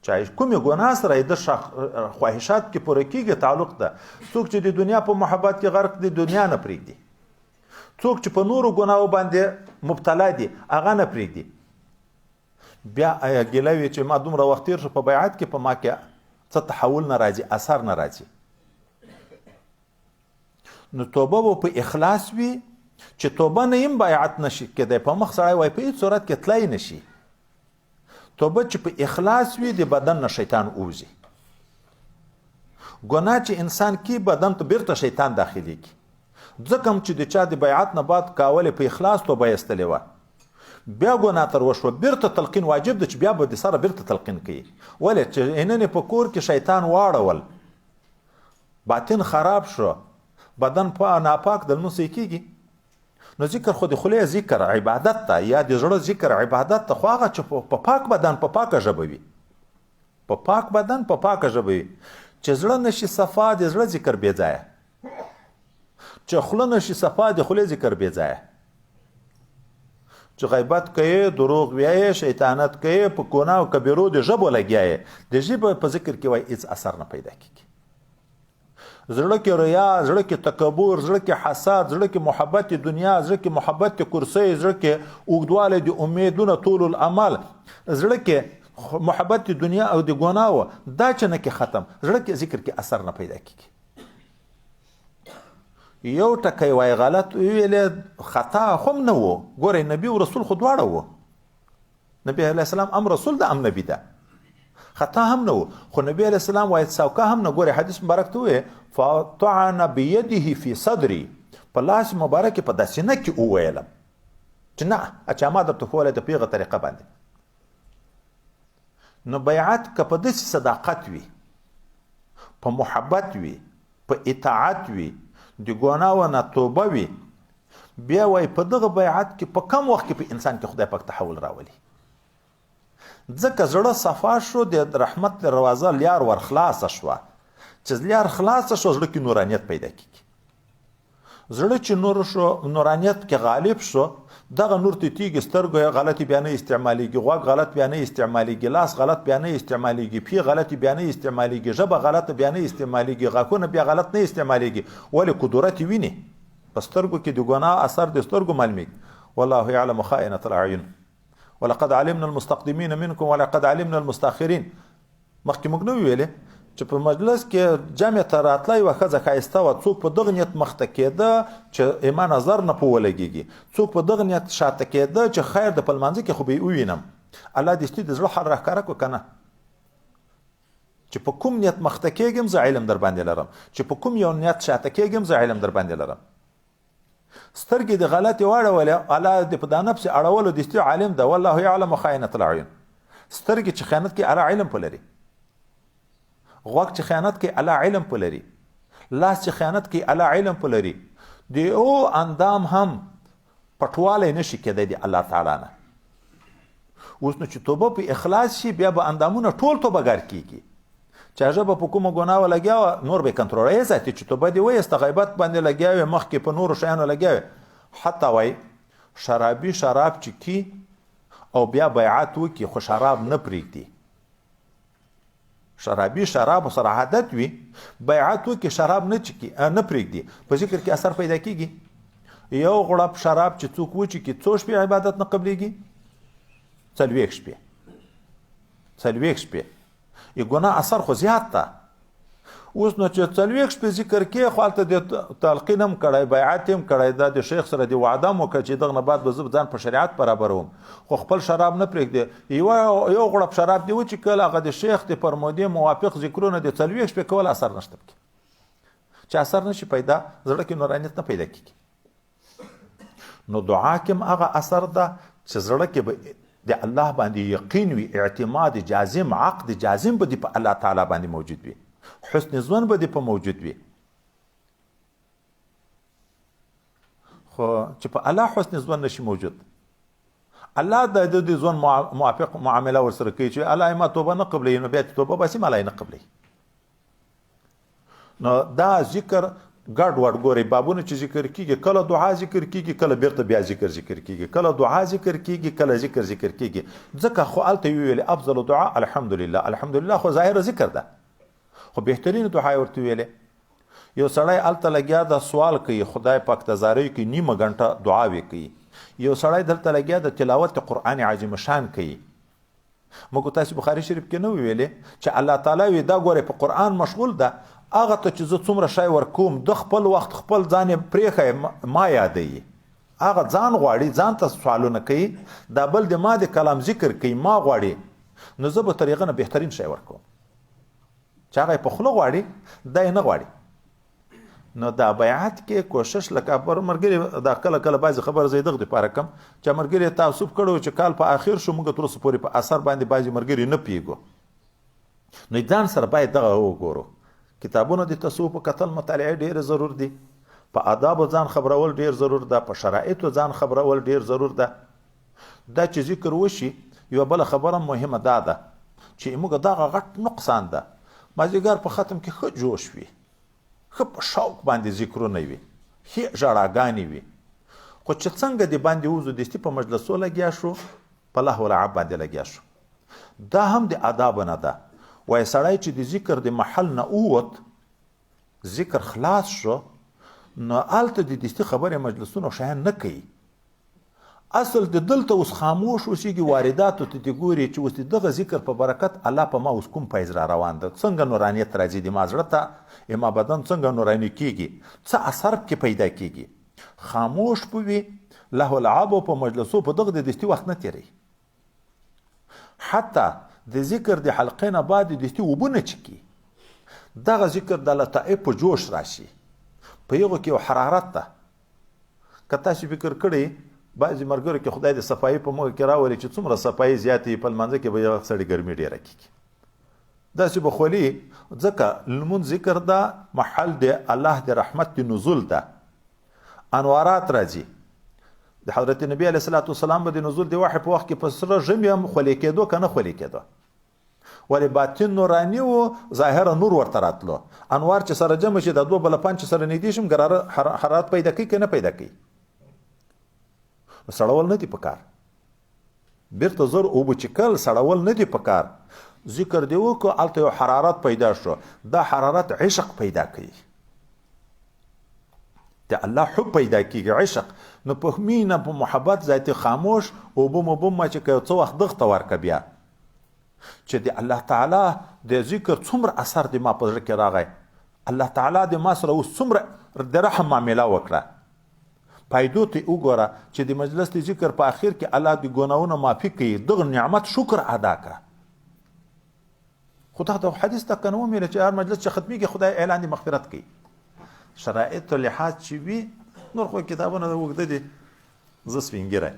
چې کومې ګناه سره یې د خواهشات کې پوره کېږي تعلق ده څوک چې د دنیا په محبت کې غرق د دنیا نه پرېږدي څوک چې په نورو ګناهو باندې مبتلا دي هغه نه پرېږدي بیا ګیله وي چې ما دومره وخت تېر شو په بیعت کې په ما کې څه تحول نه راځي، اثر نه راځي. نو توبه به په اخلاص وي چې توبه نه یم بیعت نشي کېدی، په مخ سړی وای په هېڅ صورت کې تللی نشي. توبه چې په اخلاص وي د بدن نه شیطان اوزي. ګناه چې انسان کی بدن ته بیرته شیطان داخليږي. ځکه هم چې د چا د بیعت نه بعد کاولې په اخلاص توبه ایستلې وه، بیا ګناه تر وشوه، بیرته تلقین واجب ده چې بیا به د سره بیرته تلقین کوي. ولې چې اننې په کور کې شیطان واړول، باطن خراب شو، بدن ناپاک د لمونځ کېږي. نو ذکر خو د خولې ذکر عبادت ته یا د زړه ذکر عبادت ته، خو هغه چې په پاک بدن په پاکه ژبه وي، په پاک بدن په پاکه ژبه وي، چې زړه نشي صفا د زړه ذکر بې ځایه، چې خوله نشي صفا د خولې ذکر بې ځایه، چې غیبت کوي، دروغ وایي، شیطانت کوي، په ګناه او کبیرو د ژبو لګیایې، د ژبې په ذکر کې وایي هېڅ اثر نه پیدا کېږي. زړه کې ریا، زړه کې تکبر، زړه کې حسد، زړه کې محبت دنیا، زړه کې محبت کرسۍ، زړه کې اوږدوالی د امیدونه، طول العمل، زړه کې محبت دنیا او د ګناو، دا چې نه کې ختم، زړه کې ذکر کې اثر نه پیدا کېږي. یو ټکی وای غلط ویلې خطا خو نه و. ګورئ نبي او رسول خو دواړه و، نبي علیه السلام هم رسول ده هم نبي ده، خطا هم نه و، خو نبي علیه السلام وایي څوکه هم نه. ګورئ حدیث مبارک ته وایي فطعن بيده في صدري، په لاس مبارک په داسینه کې وویلم چې نه اچا ما درته ښوولی د پیغه طریقه باندې. نو بیعت که په داسې صداقت وي، په محبت وي، په اطاعت وي، د ګناو نه توبه وي، بیا وایي په دغه بیعت کې په کم وخت کې په انسان کې خدای پاک تحول راولي. ځکه زړه صفا شو، د رحمت دروازه لیار ور خلاصه شوه. چې لیار خلاصه شو، زړه کې نورانیت پیدا کېږي. زړه چې نور شو، نورانیت کې غالب شو، دغه نور تیږي، سترګو غلطي بیا نه استعمالیږي، غوږ غلط بیا نه استعمالیږي، لاس غلط بیا نه استعمالیږي، پښې غلطي بیا نه استعمالیږي، ژبه غلطه بیا نه استعمالیږي، غاښونه بیا غلط نه استعمالیږي. ولې قدرت ویني په سترګو کې د ګناه اثر د سترګو معلومیږي. والله یعلم خائنة الأعین ولقد علمنا المستقدمین منکم ولقد علمنا المستاخرین. مخکې موږ نه ویلې چې په مجلس کې جمع ته راتله یوه ښځه ښایسته وه، څوک په دغه نیت مخته کېده چې ایما نظر نه په ولګېږي، څوک په دغه نیت شاته کېده چې خیر د په لمانځه کې خو به یې ووینم. الله دې ستي د زړه حال راښکاره کړو که نه، چې په کوم نیت مخته کېږم زه علم در باندې لرم، چې په کوم یو نیت شاته کېږم زه علم در باندې لرم. سترګې د غلطې واړولې، الله دې په دا نفس اړولو دې ستي عالم ده. والله یعلم خائنة الأعین. سترګې چې خیانت کوي الله علم په لري، غوږ چې خیانت کوي الله علم په لري، لاس چې خیانت کوي الله علم په لري. د او اندام هم پټوالی نشي کېدی د الله تعالی نه. اوس نو چې توبه په اخلاص شي، بیا به اندامونه ټول توبهګار کېږي. چې هغه به په کومه ګناه ولګیا نور به کنټرول یې ساتي، چې توبه دې وایسته غیبت باندې لګیا وي، مخکې په نورو شیانو لګیا وي. حتی وایي شرابي شراب چې کی او بیا بیعت وکړي خو شراب نه پرېږدي. شرابي شراب سره عادت وي، بیعت وکړي شراب نه پرېږدي، په ذکر کې اثر پیدا کېږي. یو غړپ شراب چې څوک وچکي څو شپې عبادت نه قبلېږي؟ 40 شپې. 40 شپې یې ګناه اثر خو زیات ده. اوس نو چې 40 شپې ذکر کې، خو هلته د تلقین هم کړی، بیعت هم کړی، دا د شیخ سره د وعده هم وکړه چې دغه نه بعد به زه ځان په شریعت برابروم، خو خپل شراب نه پرېږدي. یو غړپ شراب دی وچکل، هغه د شیخ د فرمودې موافق ذکرونه د 40 شپې کول اثر نشته پکې. چې اثر نشي پیدا، زړه کې نورانیت نه پیدا کېږي. نو دعا کې هم هغه اثر ده چې زړه کې به د الله باندې یقین وي، اعتماد جازم، عقد جازم به دې په الله تعالی باندې موجود وي، حسن ظن به دې په موجود وي. خو چې په الله حسن ظن نشي موجود، الله د دې ظن موافق معامله ورسره کوي چې الله ما توبه نه قبلوي، نو بیا توبه باسي ما نه قبلوي. نو دا ذکر ګډ وډ ګوري بابونه چې ذکر کیږي، کله دعا ذکر کیږي، کله بیرته بیا ذکر کیږي، کله دعا ذکر کیږي، کله ذکر کیږي. ځکه خو الته ویل افضل دعا الحمدلله. الحمدلله خو ظاهر ذکر ده، خو بهترین دعا ورته ویلې. یو سړی الته لګیا د سوال کوي، خدای پاک ته زاری کوي، نیمه غنټه دعا وکړي. یو سړی دلته لګیا د تلاوت قرآن عظیم شان کوي، موږ تاسو بخاري شریف کې نه ویلې چې الله تعالی وی دا ګوره په قرآن مشغول ده هغه ته چې زه څومره شی ورکوم د خپل وخت خپل ځان یې پرېښی ما یادوي هغه ځان غواړي ځان ته سوالونه کوي دا بل د ما د کلام ذکر کوي ما غواړي نو زه به تر هغه نه بهترین شی ورکوم چې هغه یې په خوله غواړي دا یې نه غواړي نو دا بیعت کې کوشش لکه پر ملګري دا کله کله بعضې خبره زه یې دغه دپاره کوم چې ملګري تعصب کړی چې کال په آخر شو موږ تر اوسه پورې په اثر باندې بعضې ملګري نه پوهېږو نو ځان سره باید دغه وګورو کتابونه د تصوف کتل مطالعه ډېر ضرور دي په آدابو ځان خبرول ډېر ضرور ده په شرایطو ځان خبرول ډېر ضرور ده دا چې ذکر وشي یوه بله خبره مهمه دا ده چې موږ دغه غټ نقصان ده مازدیګر په ختم کې ښه جوش وي ښه په شوق باندې ذکرونه وي ښې ژړاګانې وي خو چې څنګه د باندې وځو دستي په مجلسو لګیا شو په لهو لعب باندې لګیا شو دا هم د آدابو نه ده وایي سړی چې د ذکر د محل نه ووت ذکر خلاص شو نو هلته د دستي خبرې مجلسونه شیان نه کوي اصل د دلته اوس خاموش اوسېږي وارداتو ته دې ګوري چې اوس د دغه ذکر په برکت الله په ما اوس کوم فیض را روان ده څنګه نورانیت راځي د ما زړه ته ما بدن څنګه نوراني کېږي څه اثر کې پیدا کېږي خاموش به وي له العابو په مجلسو په دغه د دستي وخت نه تېروي حتی د ذکر د حلقې نه بعد د دستي اوبه نه چکي دغه ذکر د لطائف په جوش راشي په هغو کې یو حرارت ده که تاسو فکر کړی بعضې ملګرو کې خدای د صفایي په موږ کې راولي چې څومره صفایي زیاتې په لمانځه کې به یو سړي ګرمي ډېره کېږي داسې به خولي ځکه لمونځ ذکر ده محل د الله د رحمت د نزول ده انوارات راځي د حضرت نبی علیه صلات وسلام به د نزول د وحي په وخت کې په سره ژمي هم خولي کېدو که نه خولي کېدو ولې باطن نوراني و ظاهره نور ورته راتلو انوار چې سره جمع شي د دوه بلپان چې سره نږدې شم حرارت پیدا کوي که نه پیدا کوي سړول نه دي پکار بیرته زر اوبه چکل سړول نه دي پکار ذکر دی وکړو هلته یو حرارت پیدا شو دا حرارت عشق پیدا کوي د الله حب پیدا کیږي عشق نو په مینه په محبت ذاتي خاموش اوبه موبه ما چې که یو څه وخت دغه ته ورکه بیا چې د الله تعالی د ذکر څومره اثر د ما په زړه کې راغی الله تعالی د ما سره اوس څومره د رحم معامله وکړه پایدو ته وګوره چې د مجلس د ذکر په اخر کې الله د ګناهونو معافي کوي دغه نعمت شکر ادا کړه خو دغه حدیث ته که نه ومېله چې هر مجلس چې ختمیږي خدای اعلان د مغفرت کوي شرایطو لحاظ چې وي نور خو کتابونه اوږده دي زه سپین ږیری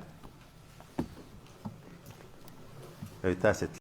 تاسې